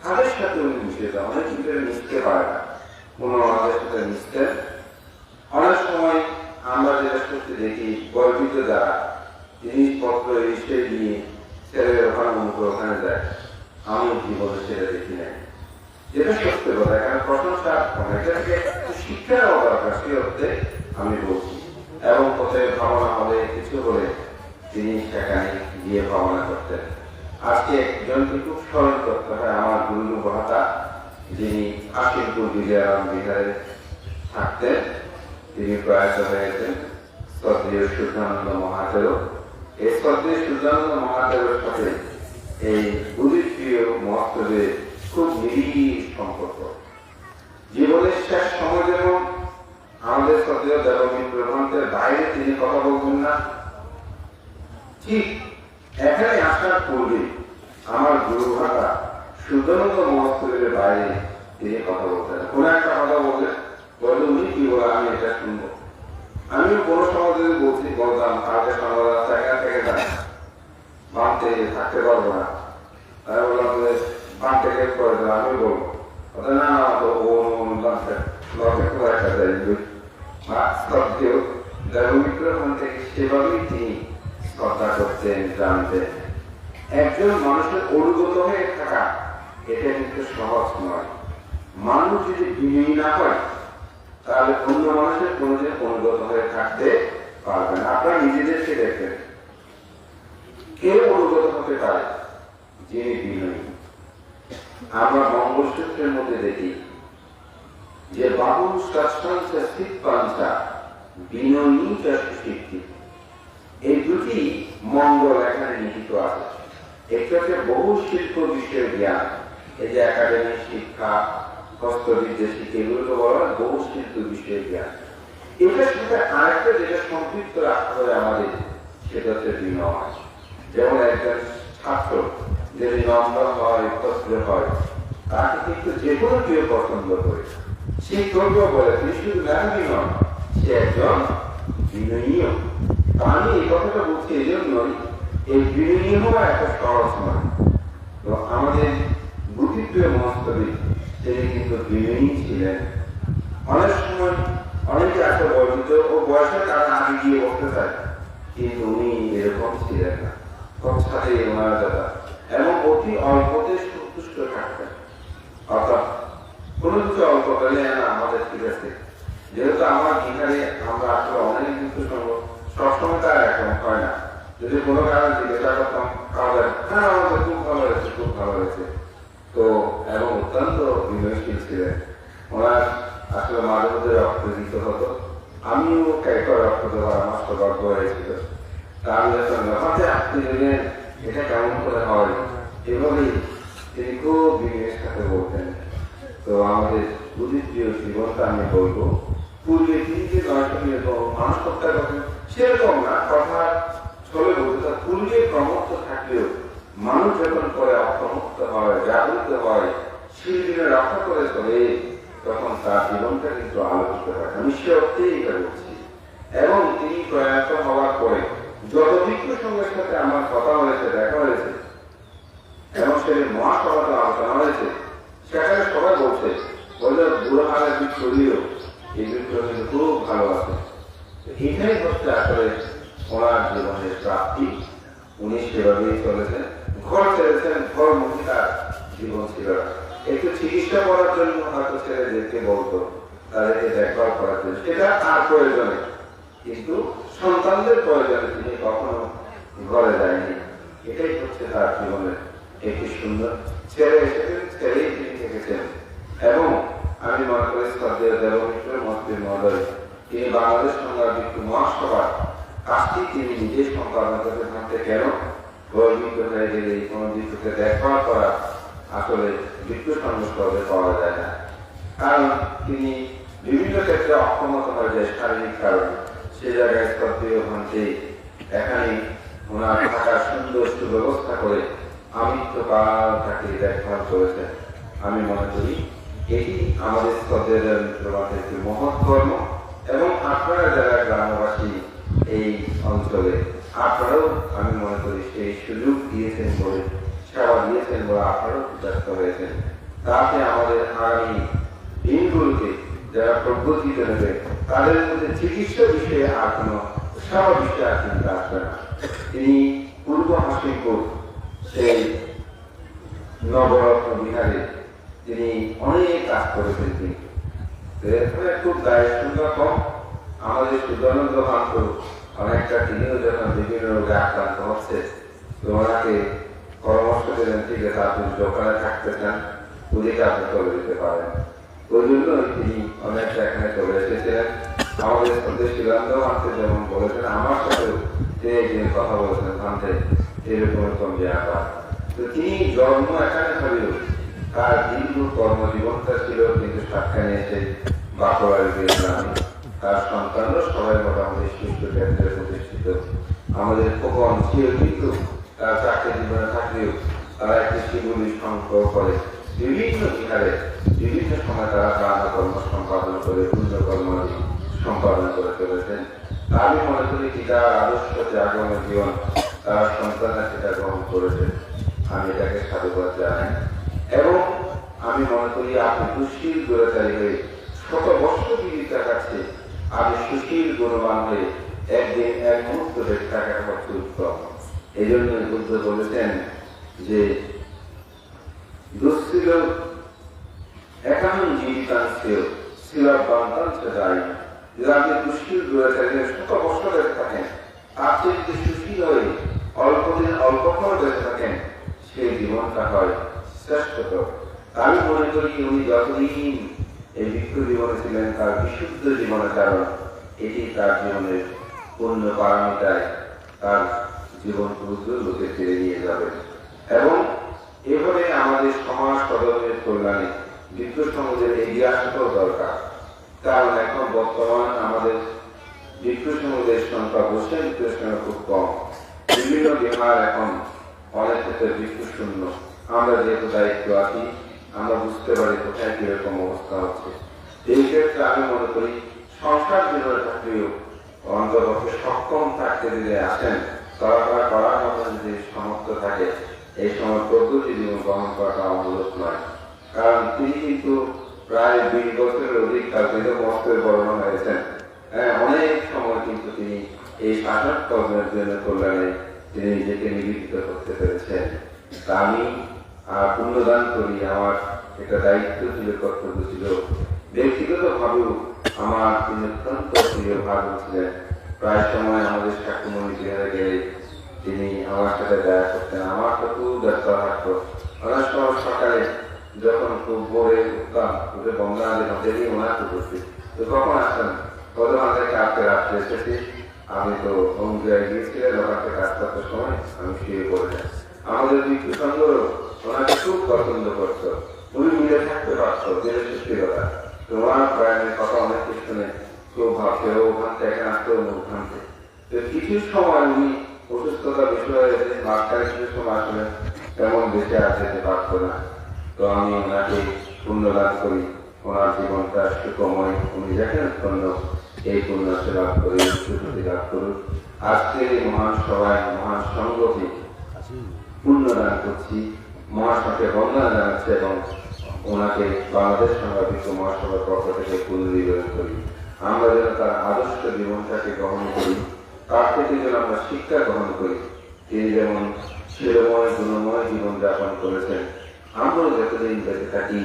তাদের সাথে উনি মিশে যান, অনেক ভিতরে মিশতে পারে না, কোনো আমাদের সাথে মিশতেন। অনেক সময় আমরা যেটা সত্যি দেখি গর্বিত যারা জিনিসপত্র এসে নিয়ে ছেলের ওখানে মুখে ওখানে যায়, আমি জীবনে সেটা দেখি নাই, যেটা সত্য কথা। এখানে প্রশংসা এটাকে শিক্ষার দরকার সে অর্থে আমি বলছি। এবং কোথায় ভাবনা হবে কিছু হলে তিনি সেখানে গিয়ে ভাবনা করতেন। আজকে একজনকে খুব স্মরণ করতে হয়, আমার গুরু ভাতা, যিনি কাশিমপুর বিজয়ারাম বিহারে থাকতেন, তিনি প্রয়াত হয়েছেন শ্রদ্ধেয় সূর্যানন্দ মহাদেব। এই শ্রদ্ধেয় সূর্যানন্দ মহাদেবের সাথে এই বুদ্ধিপ্রিয় মহাত্মদের খুব নিবিড় সম্পর্ক। জীবনের শেষ সময় যেমন আমাদের শ্রদ্ধেয় দেবমিত্র গ্রন্থের বাইরে তিনি কথা বলবেন না, ঠিক এখানে আসার পূর্বে আমার গুরু ভাতা সুদানন্দ মহাস্তরের বাইরে তিনি কথা বলতেন। কোন একটা কথা বললেন, বললে উনি কি বলে আমি এটা শুনবো। আমিও কোনো সময় যদি বলতাম কাজে সমাধান জায়গা থেকে যায় বাঁধতে থাকতে পারবো না, তাই বললাম যে বাঁধ থেকে করে দেবো, আমি বলবো না না তো সেভাবেই তিনি শ্রদ্ধা করতেন, জানতেন। একজন মানুষের অনুগত হয়ে থাকা এটা কিন্তু সহজ নয়। মানুষ যদি বিনয়ী না হয় তাহলে অন্য মানুষের কোনোদিন অনুগত হয়ে থাকতে পারবে না। আপনারা নিজেদেরকে দেখবেন, কে অনুগত হতে পারে? যিনি বিনয়ী। আমরা মঙ্গলসূত্রের মধ্যে দেখি যে বাবু স্থিতপাঞ্চা বিনয়ী সুশিক্ষি, এই দুটি মঙ্গল এখানে নিহিত আছে। একটু হচ্ছে বহু শিল্প বিষয়ের জ্ঞান, এই যে একাডেমিক শিক্ষা, হস্তবিদ্যা শিক্ষা, এগুলোকে বলা হয় বহু শিল্প বিষয়ের জ্ঞান। এটার সাথে আরেকটা যেটা সম্পৃক্ত রাখতে হবে আমাদের, সেটা হচ্ছে বিনয়। যেমন একজন ছাত্র যদি নম্র হয়, ভদ্র হয়, তাকে কিন্তু যে কোনো কেউ পছন্দ করে। শিক্ষকও বলে তিনি শুধু ম্যামই নন, সে একজন বিনয়ীও। আমি এই কথাটা বলছি এই জন্যই, এই বিনয়ী হওয়া একটা সহজ নয়। তো আমাদের বুদ্ধিপ্রিয় মহাস্তবিদ তিনি কিন্তু বিনয়ী ছিলেন। অনেক সময় অনেকে আছে বর্জিত ও বয়সের কারণে আগে গিয়ে বলতে চায়, কিন্তু উনি এরকম ছিলেন না। সাথে ওনার দাদা এবং অতি অল্পতে সন্তুষ্ট থাকতেন। অর্থাৎ কোনো কিছু অল্প পেলে না আমাদের ঠিক আছে, যেহেতু আমার এখানে আমরা আসলে অনেক কিছু সবসময় তার এখন হয় না। যদি কোনো কারণে জিজ্ঞাসা করতাম কাউকে, হ্যাঁ আমাদের খুব ভালো হয়েছে, খুব ভালো হয়েছে। তো এবং অত্যন্ত বিনয়শীল ছিলেন। ওনার আসলে মাঝে মধ্যে রক্ত দিতে হতো, আমিও একবার রক্ত দেওয়ার আমার সৌভাগ্য হয়েছিল। তার ব্যাপারে আপনি জানেন এটা কেমন করে হয়, এভাবেই তিনি খুব বিনয়ের সাথে বলতেন। তো আমাদের বুদ্ধিপ্রিয় জীবনটা আমি বলবো, পূর্বে তিনি যে মানুষ হত্যা করেন সেরকম না, কথা চলে বলতে তার পূর্বে প্রমত্ত থাকলেও মানুষ যখন পরে অপ্রমত্ত হয়, জাগৃত হয়, শিল্পীরা রক্ষা করে চলে, তখন তার জীবনটা কিন্তু আলোচিত হয়। আমি সে অর্থেই এটা বলছি। এবং তিনি প্রয়াত হওয়ার পরে যত বিজ্ঞ সঙ্গের সাথে আমার কথা হয়েছে, দেখা হয়েছে এবং সে মহাসভাতে আলোচনা হয়েছে, সেখানে সবাই বলছে বলে বুড়ো হালের দিক করিও এই দিকগুলো কিন্তু খুব ভালো আছে। এটাই হচ্ছে আসলে ওনার জীবনের প্রাপ্তি। উনি সেভাবেই চলেছেন, ঘর ছেড়েছেন, ঘর মুখী তার জীবন ছিল। একটু চিকিৎসা করার জন্য হয়তো ছেলেদেরকে বলতো, তাদেরকে দেখভাল করার জন্য, সেটা তার প্রয়োজনে, কিন্তু সন্তানদের প্রয়োজনে তিনি কখনো ঘরে যায়নি। এটাই হচ্ছে তার জীবনের একটি সুন্দর। ছেলে এসেছেন, ছেলেই তিনি থেকেছেন। এবং আমি মনে করি শ্রদ্ধেয় দেবমিত্র মন্ত্রী মহোদয় তিনি বাংলাদেশ সংগ্রাম বিক্ষু মহাসভার কাজটি তিনি নিজে সম্পাদন করতে থাকতে কেন গর্বিত হয়ে গেলে কোন বিক্ষুকে দেখভাল করা আসলে বিক্ষু সংস্করণে পাওয়া যায় না। কারণ তিনি বিভিন্ন ক্ষেত্রে অক্ষমতা হয়ে যায় শারীরিক কারণে। সে জায়গায় শ্রদ্ধেয় ভান্তে এখানে ওনার থাকার সুন্দর সুব্যবস্থা করে আমৃত্যকাল তাকে দেখভাল করেছেন। আমি মনে করি এটি আমাদের শ্রদ্ধেয় মিত্রমাদের একটি মহৎ কর্ম। এবং আপনারা যারা গ্রামবাসী এই অঞ্চলে, আপনারাও আমি মনে করি সেই সুযোগ দিয়েছেন বলে, সেবা দিয়েছেন বলে আপনারাও ব্যস্ত হয়েছেন। তাতে আমাদের আগামী দিনগুলোকে যারা প্রগতিত নেবে তাদের মধ্যে চিকিৎসা বিষয়ে আর কোনো সেবা বিষয়ে আর চিন্তা আসবে না। তিনি পূর্ব হাসিমপুর সেই নবরত্ন বিহারে তিনি অনেক কাজ করেছেন। তিনি খুব দায়ের সংখ্যা কম। আমাদের সুদানন্দ ভান্ত অনেকটা, তিনিও যখন বিভিন্ন রোগে আক্রান্ত হচ্ছে, তো ওনাকে পরামর্শ দিলেন, ঠিক আছে আপনি দোকানে থাকতে চান, ওদিকে আপনি চলে যেতে পারেন। ওই জন্যই তিনি অনেকটা এখানে চলে এসেছিলেন। আমাদের সন্দেশ শিলান্দ ভান্তে যেমন বলেছেন, আমার সাথেও তিনি একদিন কথা বলেছেন ভান্তে এরকম এরকম ব্যাপার। তো তিনি জন্ম এখানে হলেও তার দীর্ঘ কর্মজীবনটা ছিল কিন্তু সাতখানে এসে বাঁকুড়ার গ্রামে। তার সন্তানরা সবাই মোটামুটি শিল্প ক্ষেত্রে প্রতিষ্ঠিত। আমাদের খোকন সেও কিন্তু তার চাকরি জীবনে থাকলেও তারা একটি শিবলী সংগ্রহ করে বিভিন্ন বিহারে বিভিন্ন সময় তারা দান কর্ম সম্পাদন করে পূর্ণ কর্ম সম্পাদন করে চলেছেন। আমি মনে করি পিতার আদর্শ ত্যাগময় জীবন তার সন্তানরা সেটা গ্রহণ করেছে, আমি এটাকে সাধুবাদ জানাই। এবং আমি মনে করি আপনি সুশীল দূরাচারী হয়ে শত বর্ষ জীবিকা কাছে আপনি সুশীল গুণবান হয়ে একদিন এক মুহূর্ত বেঁচে থাকার পক্ষে উত্তম। এই জন্য বুদ্ধ বলেছেন যে দুঃশীল একান্ন জীবিতাংশেও শিলাবান্তাংশ দায়ী। যদি আপনি দুঃশীল দূরাচারী শত বর্ষ বেঁচে থাকেন, তার চেয়ে যদি সুশীল হয়ে অল্পদিন অল্পক্ষণ বেঁচে থাকেন, সেই জীবনটা হয় শ্রেষ্ঠতর। আমি মনে করি উনি যতদিন এই ভিক্ষু জীবনে ছিলেন তার বিশুদ্ধ জীবনের কারণ এটি তার জীবনের পূর্ণ পারমিতায় তার জীবন উজ্জ্বল লোকে ফিরে নিয়ে যাবে। এবং এভাবে আমাদের সমাজ সদনের কল্যাণে ভিক্ষু সমাজের এগিয়ে আসাটাও দরকার। কারণ এখন বর্তমান আমাদের ভিক্ষু সমাজের সংখ্যা বসে ভিক্ষুর সংখ্যা খুব কম। বিভিন্ন বিহার এখন অনেক ক্ষেত্রে ভিক্ষু শূন্য। আমরা যেহেতু দায়িত্ব আছি, আমরা বুঝতে পারি কোথায় কিরকম অবস্থা হচ্ছে। এই ক্ষেত্রে আমি মনে করি সংসার জীবনে থাকলেও অন্তপক্ষে সক্ষম থাকতে যদি আসেন, চলাফেরা করার মতো যদি সামর্থ্য থাকে, এই সময় পদ্ধতি জীবন গ্রহণ করাটা অনুরোধ নয়। কারণ তিনি কিন্তু প্রায় 20 বছরের অধিক কাল মস্তের বর্ণনা হয়েছেন। অনেক সময় কিন্তু তিনি এই শাসক কর্মের জন্য কল্যাণে তিনি নিজেকে নিবেদিত করতে পেরেছেন। তা আমি পুণ্যদান করি, আমার একটা দায়িত্ব ছিল, কর্তব্য ছিল। ব্যক্তিগত ভাবেও আমার তিনি অত্যন্ত প্রিয় ভাগ ছিলেন। প্রায় সময় আমাদের ঠাকুরমণি বিহারে গেলে তিনি আমার সাথে দেখা করতেন। আমার তো খুব ব্যস্ত থাকতো। অনেক সময় সকালে যখন খুব ভোরে উঠতাম, উঠে বন্ধা দিয়ে ওনাকে করছি, তো কখন আসতেন, কত আমাদের কাজকে রাত্রে এসেছি, আমি তো অনুযায়ী গিয়েছিলাম, ওখান থেকে কাজ করতে সময় আমি শুয়ে পড়ে। আমাদের ভিক্ষু সংঘ ওনাকে খুব পছন্দ করতো, উনি মিলে থাকতে পারতো, জেনে সৃষ্টি কথা। তোমার প্রাণের কথা অনেক কিছু নেই, কেউ ভাবছে ওখান থেকে এখানে আসতো ওখান থেকে। তো কিছু সময় উনি অসুস্থতা বিষয়ে মাঝখানে কিছু সময় আসলে তেমন বেঁচে যেতে পারতো না। তো আমি ওনাকে পুণ্যদান করি, ওনার জীবনটা সুখময়, উনি দেখেন ধন্য এই পুণ্য সেবা করে সুখী লাভ করুন। আজকের এই মহান সভায় মহান সংঘকে পুণ্যদান করছি, মহাসভাকে বন্দনা জানাচ্ছি এবং ওনাকে বাংলাদেশ সংঘাতিক মহাসভার পক্ষ থেকে পুনর্নিবেদন করি। আমরা যেন তার আদর্শ জীবনটাকে গ্রহণ করি, তার থেকে যেন আমরা শিক্ষা গ্রহণ করি। তিনি যেমন শিরময় গুণময় জীবনযাপন করেছেন, আমরাও যতদিন বেঁচে থাকি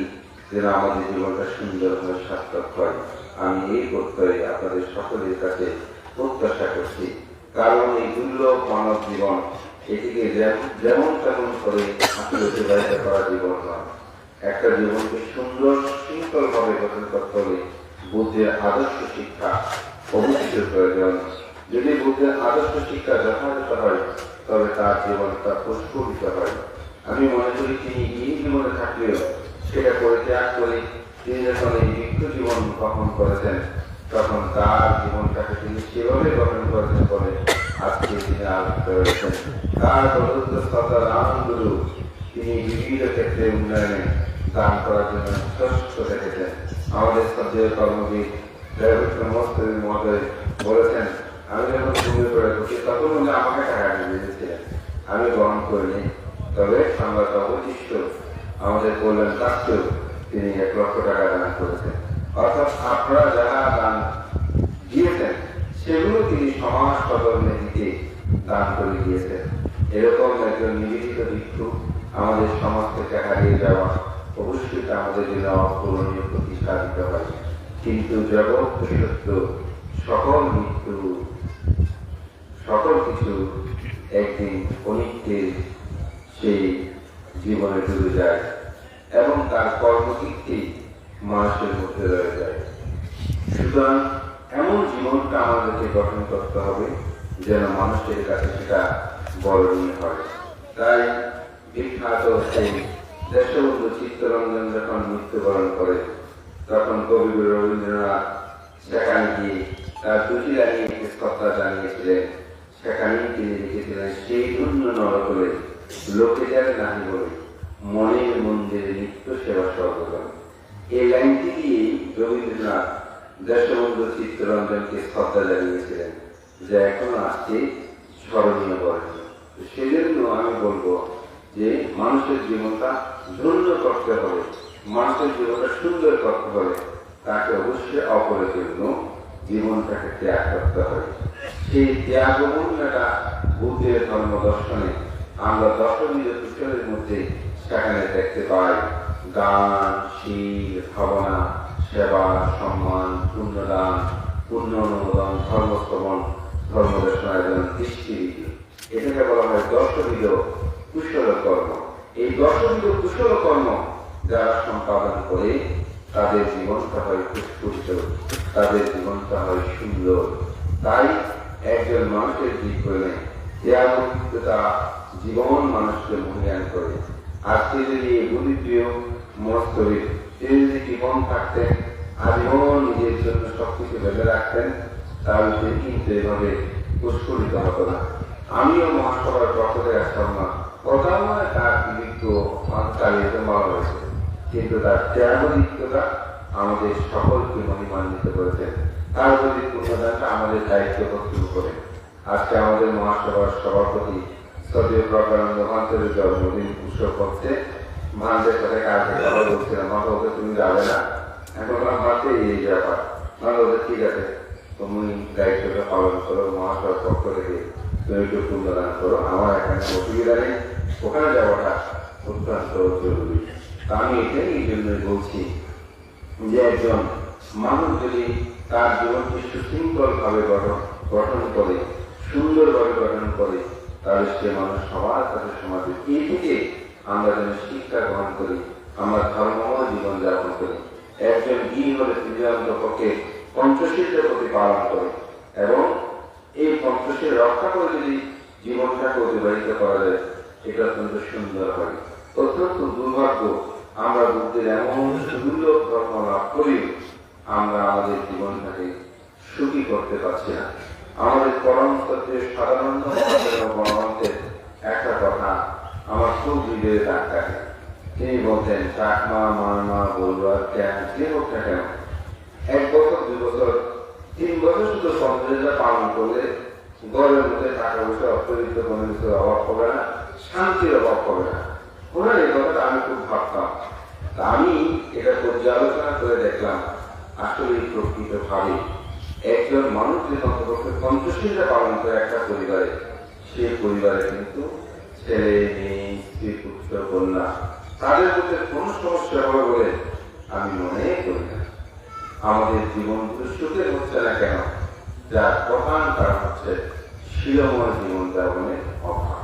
যেন আমাদের জীবনটা সুন্দরভাবে সার্থক হয়। আমি এই প্রত্যয়ে আপনাদের সকলের কাছে প্রত্যাশা করছি। কারণ এই দুর্লভ মানব জীবন এটিকে যেমন তেমন করে আসলে অতিবাহিত করা জীবন নয়। একটা জীবনকে সুন্দর শৃঙ্খল ভাবে গঠন করতে হলে বুদ্ধের আদর্শ শিক্ষা অবশ্যই প্রয়োজন। যদি বুদ্ধের আদর্শ শিক্ষা যথাযথ হয়, তবে তার জীবনটা প্রস্ফুটিত হয়। আমি মনে করি তিনি এই জীবনে থাকলেও সেটা পরিত্যাগ করে তিনি যখন এই ভিক্ষু জীবন গ্রহণ করেছেন, তখন তার জীবনটাকে তিনি সেভাবে গঠন করেছেন বলে আজকে তিনি আলোচিত হয়েছেন। তার বদৌলতে রামগুরু তিনি বিভিন্ন ক্ষেত্রে উন্নয়নে দান করার জন্য শ্রেষ্ঠ রেখেছেন। আমাদের শ্রদ্ধেয় কর্মবীর মহোদয় বলেছেন, আমি যখন ঘুমিয়ে পড়ে বসি তখন উনি আমাকে টাকা দিয়ে দিয়েছিলেন, আমি গ্রহণ করিনি। তবে সংবাদ অবশিষ্ট আমাদের কল্যাণ কাজকেও তিনি 1 লক্ষ টাকা দান করেছেন। অর্থাৎ আপনারা যারা দান দিয়েছেন সেগুলো তিনি সমাজ সদনের দিকে দান করে দিয়েছেন। এরকম একজন নিবেদিত ভিক্ষু আমাদের সমাজ থেকে হারিয়ে যাওয়া অবশ্যই আমাদের জন্য অপূরণীয় প্রতিষ্ঠা দিতে হয়। কিন্তু জগৎ সত্য, সকল মৃত্যু সকল কিছু একদিন অনিত্যের সেই জীবনে ডুবে যায় এবং তার কর্মকীর্তি মানুষের মধ্যে রয়ে যায়। সুতরাং এমন জীবনটা আমাদেরকে গঠন করতে হবে যেন মানুষের কাছে সেটা বরণীয় হয়। তাই বিখ্যাত সেই দেশবন্ধু চিত্তরঞ্জন যখন মৃত্যুবরণ করে, তখন কবি রবীন্দ্রনাথ সেখানে গিয়ে তার দুটি লাইনে শ্রদ্ধা জানিয়েছিলেন। সেখানেই তিনি লিখেছিলেন, সেই ধন্য নরকলে লোকে যার নাহি বলে মনের মন্দিরে নিত্য সেবা সর্বজন। এই লাইনটি দিয়ে রবীন্দ্রনাথ দেশবন্ধু চিত্তরঞ্জনকে শ্রদ্ধা জানিয়েছিলেন, যা এখনো আসছে স্মরণীয় বর্ণীয়। সেজন্য আমি বলবো যে মানুষের জীবনটা ধন্য করতে হবে, মানুষের জীবনটা সুন্দর করতে হবে, তাকে অবশ্যই অপরের জন্য জীবনটাকে ত্যাগ করতে হবে। সেই ত্যাগমূল্যটা বুদ্ধের ধর্ম দর্শনে আমরা দশবিধ কুশলের মধ্যে সেখানে দেখতে পাই। গান, শীল, ভাবনা, সেবা, সম্মান, পুণ্যদান, পুণ্য অনুমোদন, ধর্মশ্রবণ, ধর্মদর্শনায়জন, দৃষ্টিবিধি, এটাকে বলা হয় দশবিধ কুশল কর্ম। এই দশবিধ কুশল কর্ম যারা সম্পাদন করে তাদের জীবনটা হয় পুষ্পিত, তাদের জীবনটা হয় সুন্দর। তাই একজন মানুষের দিক করে ত্যাগতা জীবন মানুষকে মূল্যায়ন করে। আজকে যদি এই বুদ্ধিপ্রিয় মস্তরী তিনি যদি জীবন থাকতেন, আজীবন নিজের জন্য সবকিছু ভেবে রাখতেন, তাহলে সে কিন্তু এভাবে পুষ্করিত হতো না। আমিও মহাসভার পক্ষ থেকে আসতাম না, কোথাও নয় তার বিবিধ চালিয়ে বলা হয়েছে, কিন্তু তার ত্যাগদিত্যতা আমাদের সকলকে মহিমান্বিত করেছেন। তার প্রতি পুণ্যদানটা আমাদের দায়িত্ব কর্তব্য করে। আজকে আমাদের মহাসভার সভাপতি শ্রদ্ধেয় প্রকারানন্দ ভান্তের জন্মদিন উৎসব করতে ভান্তের সাথে কাজে কথা বলছিলাম, মা বলতে তুমি যাবে না, এখন ভাবতে এই ব্যাপার, মা বলতে ঠিক আছে তুমি দায়িত্বটা পালন করো, মহাসভার পক্ষ থেকে তুমি একটু পুণ্যদান করো, আমার এখানে অসুবিধা নেই, ওখানে যাওয়াটা অত্যন্ত জরুরি। তা আমি এটাই এই জন্যই বলছি যে একজন মানুষ যদি তার জীবনকে সুশৃঙ্খল ভাবে গঠন করে, সুন্দরভাবে গঠন করে, তাহলে সে মানুষ সবার কাছে সমাজে এই থেকে আমরা যেন শিক্ষা গ্রহণ করি, আমরা ধর্মময় জীবনযাপন করি। একজন গৃহী হলে তিনি পক্ষে পঞ্চশীলের প্রতি পালন করে এবং এই পঞ্চশীল রক্ষা করে যদি জীবনটাকে অতিবাহিত করা যায়, এটা অত্যন্ত সুন্দর হয়। অত্যন্ত দুর্ভাগ্য আমরা বুদ্ধের এমন সুদুর্লভ ধর্ম লাভ করি, আমরা আমাদের জীবনটাকে সুখী করতে পারছি না। আমাদের পরম সত্যের সাধারণ গণতন্ত্রের একটা কথা আমার খুব হৃদয়ে দাগ কাটে। তিনি বলতেন, চাকমা মারমা বলবার কেন যে হোক না কেন, 1 বছর 2 বছর 3 বছর শুধু সন্দেহটা পালন করলে গড়ের মধ্যে টাকা পয়সা অর্থবিত্ত কোনো কিছুর অভাব হবে না, শান্তির অভাব হবে না। ওনার এই কথাটা আমি খুব ভাবতাম। আমি এটা পর্যালোচনা করে দেখলাম, আসলে প্রকৃত ভাবে একজন মানুষ যে অন্তপক্ষে পঞ্চশীলটা পালন করে একটা পরিবারে, সেই পরিবারে কিন্তু ছেলে, মেয়ে, স্ত্রী, পুত্র, কন্যা, তাদের মধ্যে কোন সমস্যা হবে বলে আমি মনে করি না। আমাদের জীবনগুলো সুখের হচ্ছে না কেন? যার প্রধান কারণ হচ্ছে শিলময় জীবন যাপনের অভাব।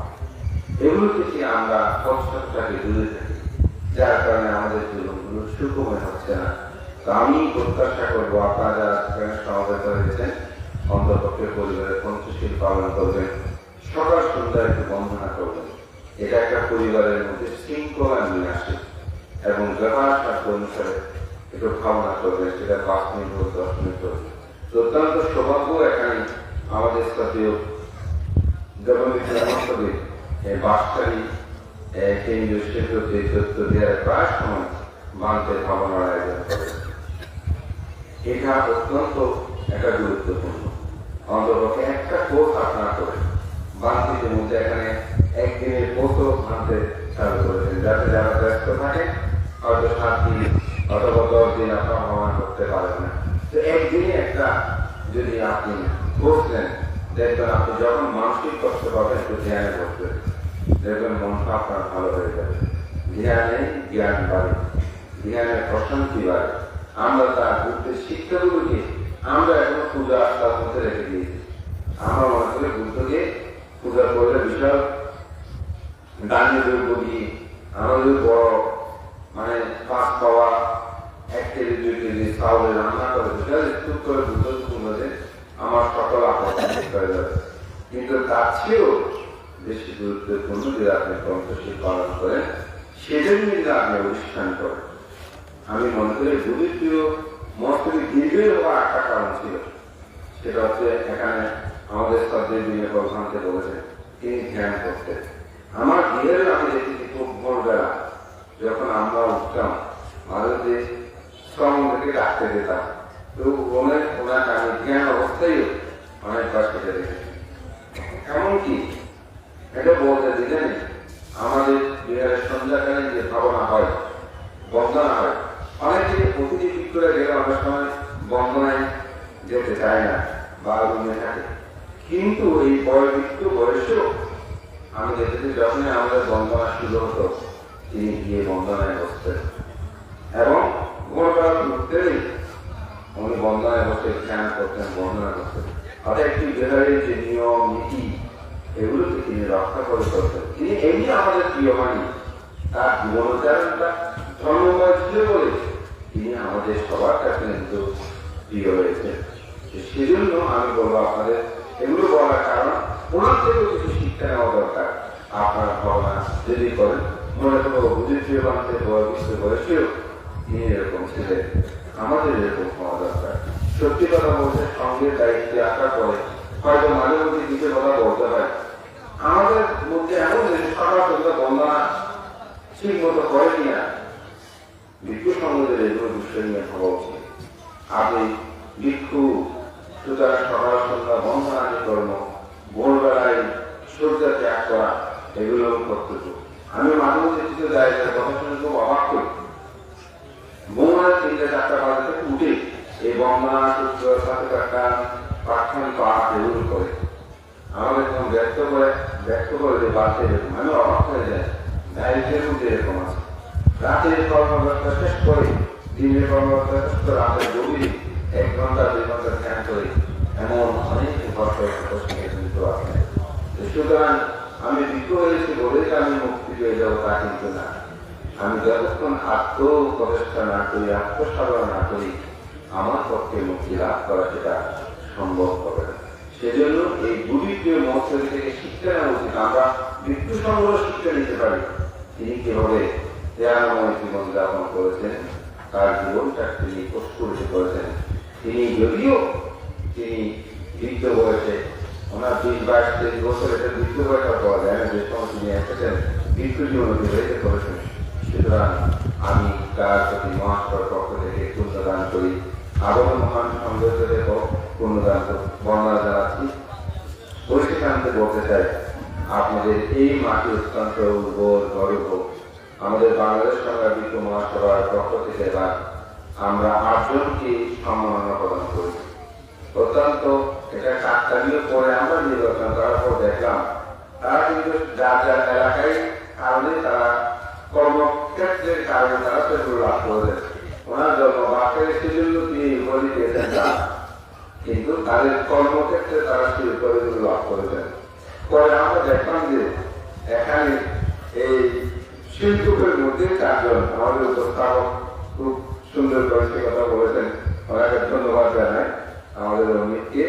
এগুলো থেকে আমরা কষ্টটাকে দূরে থাকি, যার কারণে আমাদের জীবনগুলো সুখময় হচ্ছে না। তো আমি প্রত্যাশা করবো আপনারা যারা সেখানে সমবেত হয়েছেন, অন্তপক্ষে পরিবারের পঞ্চশীল পালন করবেন, সকাল সন্ধ্যা একটু বন্দনা করবেন। এটা একটা পরিবারের মধ্যে শৃঙ্খলা নিয়ে আসে এবং যথাসাধ্য অনুসারে একটু ভাবনা করবেন, সেটা 5 মিনিট হোক 10 মিনিট হোক। অত্যন্ত সৌভাগ্য এখানে আমাদের সাথে বাসকারী কেন্দ্রীয় সেতুতে তথ্য দেওয়ার প্রায় সময় বাঁধতে ভাবনার আয়োজন করে। এটা অত্যন্ত একটা গুরুত্বপূর্ণ। অন্তপক্ষে একটা কোর্স আপনারা করে বাঁধটির মধ্যে এখানে একদিনের কোর্সও বাঁধতে চালু করেছেন, যাতে যারা ব্যস্ত থাকে হয়তো 7 দিন অথবা 10 দিন আপনারা ভ্রমণ করতে পারেন না, তো একদিনে একটা যদি আপনি কোর্স নেন, দেখবেন আপনি যখন মানসিক কষ্ট পাবেন একটু ধ্যানে বসবে, দেখবেন মনটা আপনার ভালো হয়ে যাবে। ধ্যানে জ্ঞান বাড়ে, ধ্যানের প্রশান্তি বাড়ে। আমরা তার বুদ্ধের শিক্ষাগুলোকে আমরা এখনো পূজা তার মধ্যে রেখে দিয়েছি। আমরা মনে করি বুদ্ধকে পূজা করলে বিশাল দানি দ্রব্য দিয়ে আমাদের বড় মানে 5 পাওয়া 1 কেজি 2 কেজি চাউলে রান্না করে বিশাল স্তূপ করে বুদ্ধকে পূজাতে আমার সকল আপত্তি হয়ে যাবে। কিন্তু তার চেয়েও বেশি গুরুত্বপূর্ণ যে আপনি পঞ্চশীল পালন করেন, সেটা নিয়ে আপনি অনুষ্ঠান করেন। আমি মনে করি বুদ্ধিপ্রিয় মস্তরী দীর্ঘের হওয়ার একটা কারণ ছিল, সেটা হচ্ছে এখানে আমাদের শ্রদ্ধেয় বিনয় প্রধানকে বলেছেন, তিনি ধ্যান করতেন। আমার বিয়ের আমি দেখেছি খুব ভোরবেলা যখন আমরা উঠতাম, মাঝে শ্রম থেকে ডাকতে যেতাম, তো ওনাকে আমি জ্ঞান অবস্থায় অনেকবার কেটে দেখেছি। এমনকি এটা বলতে দিলেন, আমাদের বিহারের সন্ধ্যাকালীন যে ভাবনা হয়, বন্দনা হয়, অনেকে প্রতিটি করে গেলে অনেক সময় বন্দনায় যেতে চায় না বা রুমে থাকে, কিন্তু এই বয়োবৃত্ত বয়সেও আমি দেখেছি যখনই আমাদের বন্দনা শুরু হতো তিনি গিয়ে বন্দনায় বসতেন এবং ভোরবেলা উঠতেই উনি বন্দনায় বসে ধ্যান করতেন, বন্দনা করতেন। অর্থাৎ একটি বিহারের যে নিয়ম নীতি এগুলোকে তিনি রক্ষা করে চলতেন। তিনি এমনি আমাদের প্রিয় হয়নি, তার জীবনোচ্চারণটা ধর্মময় ছিল বলে তিনি আমাদের সবার কাছে কিন্তু প্রিয় হয়েছেন। সেজন্য আমি বলবো আপনাদের এগুলো বলার কারণ ওনার থেকেও কিছু শিক্ষা নেওয়া দরকার। আপনারা ভাবনা যদি করেন মনে করবো বুঝেছে বানতে বয়সে বয়সেও তিনি এরকম ছিলেন, আমাদের এরকম হওয়া দরকার। সত্যি কথা বলতে সঙ্গের দায়িত্বে আসার পরে হয়তো মাঝে মধ্যে কিছু কথা বলতে হয়। আমাদের মধ্যে এমন সকাল সন্ধ্যা বন্দনা ঠিক মতো করে কিনা ভিক্ষু সঙ্গদের এগুলো বিষয় নিয়ে ভাবা উচিত। আপনি ভিক্ষু, সুতরাং সকাল সন্ধ্যা বন্দনাদি কর্ম, ভোরবেলায় সূর্য ত্যাগ করা, এগুলো কর্তব্য। আমি মাঝে মধ্যে কিছু জায়গায় কথা শুনে খুব অবাক করি। বৌমার 3-4টা বাজে থেকে উঠে এই বন্দনা সূর্য সাথে একটা প্রার্থনা পাঠ এগুলো করে আমাদের যখন ব্যক্ত করে যে বাড়তে এরকম আমি অবাক হয়ে যাই। দায়িত্বের মধ্যে এরকম আছে, রাতের কর্মব্যবস্থা শেষ করে দিনের কর্মব্যবস্থা শেষ করে রাতের গভীরে 1 ঘন্টা 2 ঘন্টা ধ্যান করে এমন অনেক কিন্তু আছে। সুতরাং আমি বিক্ষ হয়েছি বলে যে আমি মুক্তি পেয়ে যাবো তা কিন্তু না। আমি যতক্ষণ আত্মপ্রচেষ্টা না করি, আত্মসাধনা না করি, আমার পক্ষে মুক্তি লাভ করা সেটা সম্ভব হবে না। সেজন্য এই গুরুপ্রিয় মহোৎসব থেকে শিক্ষা নেওয়া উচিত। আমরা মৃত্যু সংগ্রহ শিক্ষা নিতে পারি তিনি কিভাবে ত্যাগময় জীবন যাপন করেছেন, তার জীবনটা তিনি প্রস্ফুটিত করেছেন। তিনি যদিও তিনি বৃদ্ধ বয়সে ওনার 20-22-23 বছর এটা বৃদ্ধ বয়সটা পাওয়া যায় না, যে সময় তিনি এসেছেন মৃত্যু জীবন অতিবাহিত করেছেন। সুতরাং আমি তার প্রতি মহাত্মার পক্ষ থেকে পুণ্যদান করি, আরো মহান সৌন্দর্যের পুণ্যদান বর্ণনা জানাচ্ছি। পরিশেষান্তে বলতে চাই, আপনাদের এই মাটি অত্যন্ত উর্বর গর্ব। আমাদের বাংলাদেশ সংগ্রামিক মহাসভার পক্ষ থেকে আমরা 8 জনকে সম্মাননা প্রদান করি। অত্যন্ত এটা কাকতালীয় করে আমরা নির্বাচন করার পর দেখলাম তারা কিন্তু যার যার এলাকায় কারণে তারা কর্মক্ষেত্রের কারণে তারা সেগুলো লাভ করেছেন। ওনার জন্মবাসের সেজন্য তিনি বলি দিয়েছেন কিন্তু তাদের কর্মক্ষেত্রে তারা সেই উপাধিগুলো লাভ করেছেন। পরে আমরা দেখলাম যে এখানে এই শিল্পের মধ্যে 4 জন আমাদের উপস্থাপক খুব সুন্দর করে সে কথা বলেছেন, ওনাকে ধন্যবাদ জানাই আমাদের অমিতকে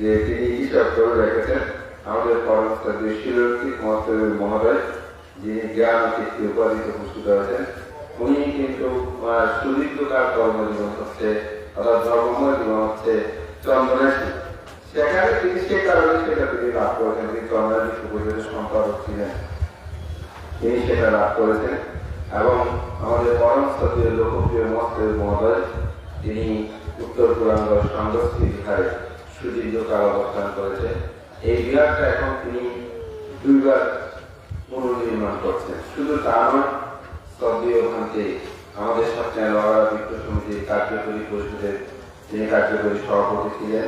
যে তিনি হিসাব করে রেখেছেন। আমাদের পরমস্থানীয় শিলৌকিক মহোদয় যিনি জ্ঞান ও কীর্তি উপাধিতে উপস্থিত হয়েছেন, উনি কিন্তু সুদীর্ঘকাল কর্মজীবন হচ্ছে অর্থাৎ ধর্মময় জীবন হচ্ছে চন্দ্রনেশী। সেখানে তিনি সে কারণে সেটা তিনি লাভ করেছেন। তিনি চন্দ্রনেশী উপজেলার সম্পাদক ছিলেন, তিনি সেটা লাভ করেছেন। এবং আমাদের পরমস্থানীয় লোকপ্রিয় মহোদয় তিনি উত্তর পূর্বাঞ্চল সংস্কৃতি বিহারে সুদীর্ঘকাল অবস্থান করেছেন। এই বিহারটা এখন তিনি 2বার পুনর্নির্মাণ করছেন। শুধু তা নয়, শ্রদ্ধেয় ভান্তে আমাদের সবচেয়ে লড়া বিক্ষোভ সমিতির কার্যকরী পরিষদের তিনি কার্যকরী সভাপতি ছিলেন।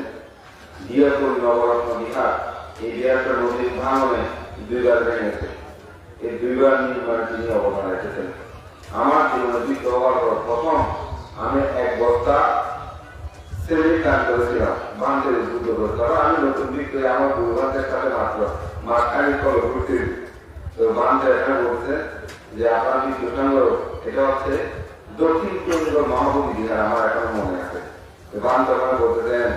বিহারপুর নবরত্ন বিহার, এই বিহারটা নদীর ভাঙনে 2বার ভেঙেছে। এই 2বার নির্মাণে তিনি অবদান রেখেছেন। আমার জীবনে বিক্ষোভ হওয়ার পর প্রথম আমি 1 বস্তা সেমিক দান করেছিলাম বান্ধের উদ্বুদ্ধ করতে। আমি নতুন দিক করে আমার দুর্ভাগ্যের সাথে মাত্র মাঝখানে কল ঘুরতে তো বান্ধে এখানে বলছে যে আপনার বিদ্যুৎ সংগ্রহ এটা হচ্ছে দক্ষিণ পূর্ব মহাবতী বিহার, আমার এখনো মনে আছে। বান তখন বলতেছেন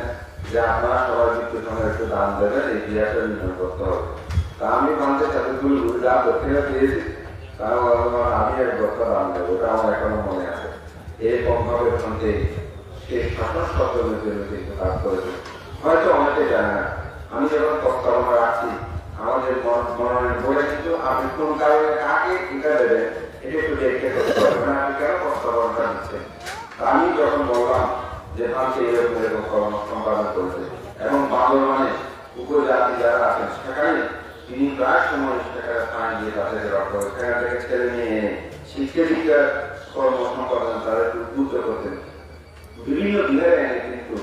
যে আপনারা সবাই বিদ্যুৎ সংগ্রহ একটু দান দেবেন, এই বিহারটা নির্মাণ করতে হবে। তা আমি বান্ধের সাথে যা দক্ষিণে পেয়েছি তার আমি 1 বস্তা দান দেবো, ওটা আমার এখনো মনে আছে। এরকম ভাবে ওখান থেকে সেই শাসন সচনের জন্য কিন্তু কাজ করেছে। হয়তো অনেকে জানে না আমি যখন প্রস্তাবনা রাখছি আমাদের মনোনয়ন বলে কিন্তু আপনি কোন কারণে কাকে টিকা দেবেন এটা একটু দেখতে করতে হবে, মানে আপনি কেন প্রস্তাবনাটা দিচ্ছেন। আমি যখন বললাম যে ভাবছে এরকম এরকম কর্ম সম্পাদন করেছে এবং বান্দরবানে উপজাতি যারা আছেন সেখানে তিনি প্রায় সময় সেখানে স্থান দিয়ে তাদের রক্ত সেখান থেকে ছেলে নিয়ে এনে শিক্ষা দীক্ষার কর্ম সম্পাদন তারা উদ্বুদ্ধ করতেন, বিভিন্ন বিহারে এনে কিন্তু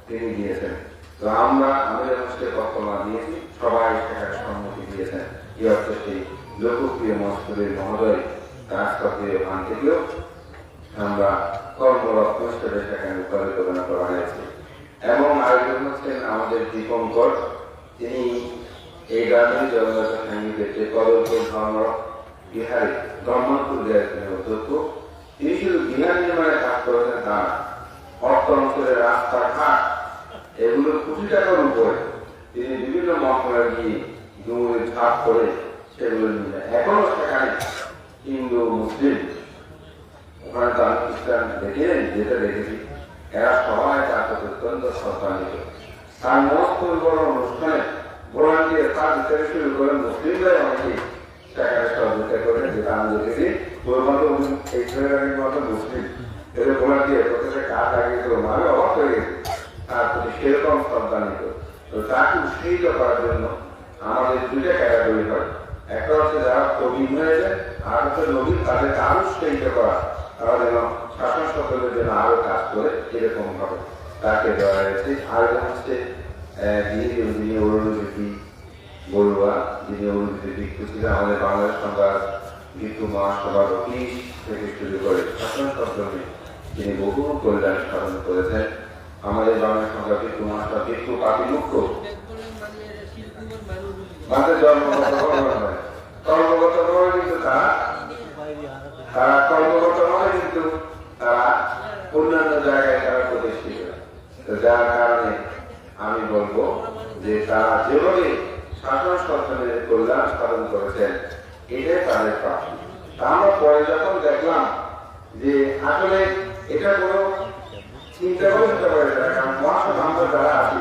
তিনি দিয়েছেন। তো আমরা আমাদের হচ্ছে বর্তমান দিয়েছি, সবাই সেখানে সম্মতি দিয়েছেন। এই অর্থে সেই লোকপ্রিয় মহস্তুরের মহোদয় রাষ্ট্রপ্রিয় ভান থেকেও আমরা কর্মরত হিসেবে সেখানে পরিকল্পনা করা হয়েছে। এবং আরেকজন হচ্ছেন আমাদের দীপঙ্কর, তিনি এই গান্ধী জগন্নাথ সঙ্গীতের যে কদলপুর ধর্ম বিহারে ব্রহ্মপুর তিনি অধ্যক্ষ। তিনি শুধু বিহার নির্মাণে কাজ করেছেন তা অর্থ অঞ্চলের রাস্তাঘাট এগুলো কোটি টাকার উপরে তিনি বিভিন্ন মহকুমায় গিয়ে জমির ছাপ করে সেগুলো নিয়ে এখনো সেখানে হিন্দু মুসলিম ওখানে তার খ্রিস্টান দেখে যেটা দেখেছি এরা সবাই তার কাছে অত্যন্ত সম্মানিত। তার মস্ত বড় অনুষ্ঠানে ভলান্টিয়ার তার ভিতরে শুরু করে মুসলিমরাই অনেকেই সেখানে সহযোগিতা করেন, যেটা আমি দেখেছি তোর মতো এই ছেলেরানির মতো মুসলিম এদের ভলান্টিয়ার প্রত্যেকটা কাজ লাগিয়ে তো আমি অবাক হয়ে গেছি তার প্রতি সেরকম সম্মানিত। তো তাকে উৎসাহিত করার জন্য আমাদের দুইটা ক্যাটাগরি হয়, একটা হচ্ছে যারা প্রবীণ হয়েছে আর হচ্ছে নবীন, তাদেরকে আরো উৎসাহিত করা, তারা যেন শাসন সকলের জন্য আরো কাজ করে এরকম ভাবে তাকে দেওয়া হয়েছে। আরেকজন হচ্ছে যিনি অরুণজ্যোতি বড়ুয়া, যিনি অরুণজ্যোতি ভিক্ষু ছিলেন আমাদের বাংলাদেশ সংবাদ ভিক্ষু মহাসভার অফিস থেকে শুরু করে শাসন সকলে তিনি বহু কল্যাণ সাধন করেছেন। আমাদের বাংলাদেশ সংবাদ ভিক্ষু মহাসভা ভিক্ষু পাতি মুখ্য তাদের কর্মগতভাবে কিন্তু তারা কর্মগতভাবে কিন্তু তারা অন্যান্য জায়গায় তারা প্রতিষ্ঠিত, যার কারণে আমি বলবো যে তারা যেভাবে শাসন সরকারের কল্যাণ সাধন করেছেন এটাই তাদের প্রাপ্য। আমরা পরে যখন দেখলাম যে আসলে এটা কোনো চিন্তা করতে পারে না, কারণ মহাসভা আমরা যারা আছি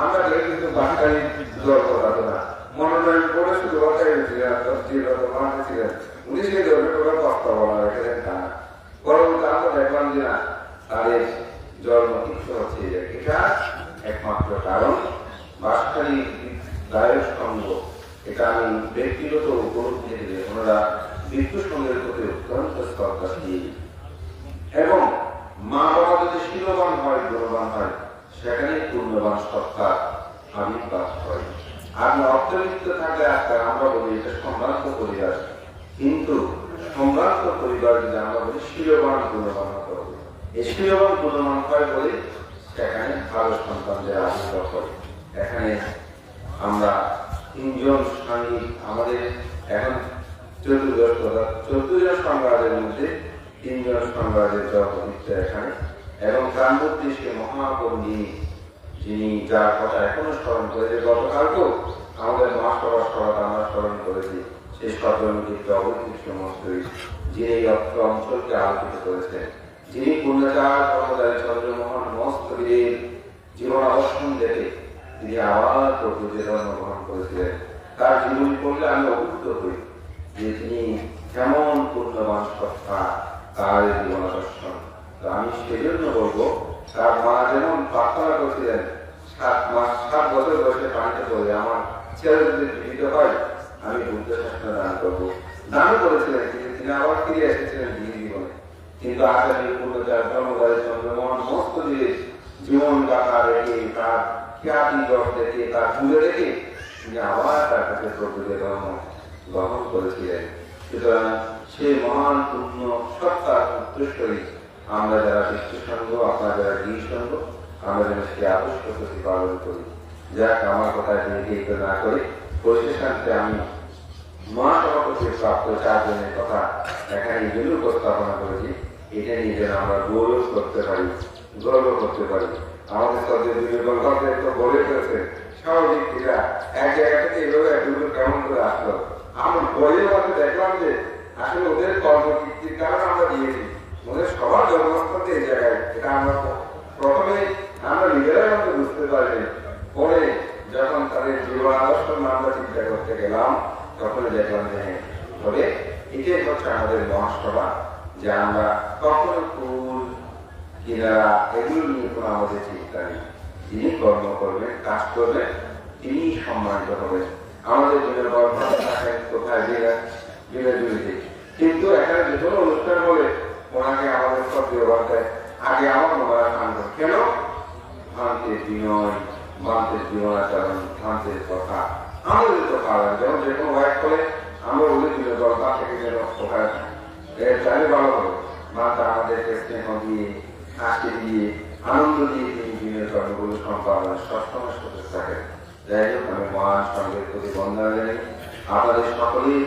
আমরা কিন্তু বাঙালি দলপদার্থ না, মনোনয়ন করে শুধু ছিলেন উনি সেই ধরনের কোনো প্রস্তাবনা রেখেছেন তা না। পরবর্তী আমরা দেখলাম যে না তাদের জন্ম কিছু হচ্ছে এটা একমাত্র কারণ বাসখালী দায়ের সঙ্গ। এটা আমি ব্যক্তিগত উপলব্ধি থেকে ওনারা বিদ্যুৎ সঙ্গের প্রতি অত্যন্ত শ্রদ্ধাশীল এবং মা বাবা যদি শীলবান হয় গুণবান হয় সেখানে পূর্ণবান সত্তার আবির্ভাব হয়। আপনি অর্থবিত্ত থাকলে আজকাল আমরা বলি এটা সম্ভ্রান্ত পরিবার, কিন্তু সম্ভ্রান্ত পরিবার যদি আমরা বলি শীলবান গুণবান হতে হবে। এই শীলবান গুণবান হয় বলে সেখানে ভালো সন্তানদের আবির্ভাব হয়। এখানে আমরা তিনজন সাংঘিক আমাদের এখন 14 জন সংগ্রামের মধ্যে 3 জন সংগ্রামের জগৎ এখানে এবং প্রাণবুদ্ধিকে মহাপন্ডিত যিনি যার কথা এখনো স্মরণ করেছে, গতকালকেও আমাদের মহাসভার সভাটা আমরা স্মরণ করেছি সেই সর্বমিত্র অবৈকৃষ্ট মহাশয়, যিনি এই অঞ্চলকে আলোচিত করেছেন, যিনি পূর্ণচার কর্মচারী চন্দ্রমোহন মস্তবীরের জীবন অবসান দেখে তিনি আবার প্রভুদের ধর্ম গ্রহণ করেছিলেন। তার জীবনী পড়লে আমি অভিভূত হই যে তিনি কেমন পূর্ণবান সত্তা, তার জীবন দর্শন। তো আমি সেজন্য বলবো তার মা যেমন প্রার্থনা করছিলেন 7 বছর বয়সে পানিতে পড়ে আমার ছেলে যদি জীবিত হয় আমি বুদ্ধ শাসন দান করবো, দানও করেছিলেন, কিন্তু তিনি আবার ফিরে এসেছিলেন জীবনে। কিন্তু আচার্য পূর্ণচার ধর্মধারী চন্দ্রমোহন সমস্ত জীবন গাথা রেখে তার খ্যাতি দশ দেখে তার পুজো দেখে তিনি আবার তার কাছে প্রকৃতির ধর্ম গ্রহণ করেছিলেন। সুতরাং সে মহান পূর্ণ সত্তার উত্তরস্বরী আমরা যারা বিশ্ব সংঘ, আপনারা যারা গৃহ সংঘ, আমরা যেন সে আবশ্যক পালন করি। যাক, আমার কথা নিয়ে না করে পরিশেষান্তে আমি মহাসভাপতি প্রাপ্ত 4 জনের কথা এখানে জন্য উপস্থাপনা করেছি। এটা নিয়ে যেন আমরা গৌরব করতে পারি, গর্ব করতে পারি। আমাদের সদের দুর্গন্ধের তো বলে ফেলছে স্বাভাবিক এটা এক জায়গা থেকে এভাবে এগুলো কেমন করে আসলো। আমরা বইয়ের মধ্যে দেখলাম যে আসলে ওদের কর্মকীর্তির কারণে আমরা দিয়েছি, ওদের সবার জন্মস্থান এই জায়গায়। এটা আমরা প্রথমে আমরা নিজেরাই আমাদের বুঝতে পারিনি, পরে যখন তাদের এটাই হচ্ছে আমাদের মহাসভা, যে আমরা কখনো ফুল কিনারা এগুলো নিয়ে কোনো আমাদের চিন্তা নেই। যিনি কর্ম করবেন, কাজ করবেন, তিনি সম্মানিত হবেন। আমাদের জন্য থাকেন কোথায় বিরাজুলিতে, কিন্তু এখানে যে কোনো অনুষ্ঠান বলে ওনাকে আমাদের সব দেওয়ার আগে আমার মনে আনবেন কেন? ভান্তের বিনয়, ভান্তের বিনয়াচরণ, ভান্তের কথা আমাদের তো পাওয়া যেমন যে কোনো ওয়াইফ করে আমরা ওদের জন্য দরকার থেকে যেন ওখানে চাইলে ভালো হবে। মাতা আমাদেরকে স্নেহ দিয়ে, হাসি দিয়ে, আনন্দ দিয়ে তিনি দিনের কর্মগুলো সম্পাদন সবসময় সচেষ্ট থাকেন। যাই হোক, আমি মহান সঙ্গের প্রতি বন্দনা জানাই, আপনাদের সকলেই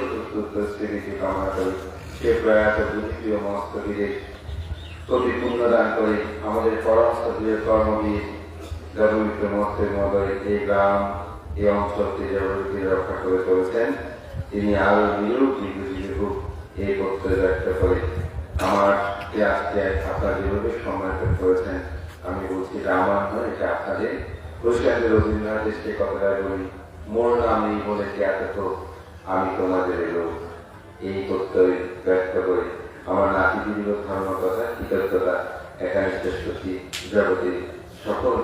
স্মৃতি কামনা করি। সে প্রয়াত বুদ্ধিপ্রিয় মহস্তবীরের প্রতি পুণ্যদান করে আমাদের পরমস্তবীর কর্মবীর জগমিত্র মহস্তের মহোদয় এই গ্রাম, এই অঞ্চলটি জগৎকে রক্ষা করে চলেছেন। তিনি আরো নিয়োগ হোক এই প্রত্যয় ব্যক্ত করে আমার আজকে আপনার যেভাবে সম্মানিত করেছেন, আমি বলছি এটা আমার নয়, এটা আপনাদের। প্রশান্তের রবীন্দ্রনাথের সে কথাটা বলি, মোর নাম এই বলে জ্ঞাত তো আমি তোমাদের এলো, এই প্রত্যয় ব্যক্ত করে আমার নাতি দিদির ধর্ম কথা কৃতজ্ঞতা এখানে শ্রেষ্ঠ জগতের সকল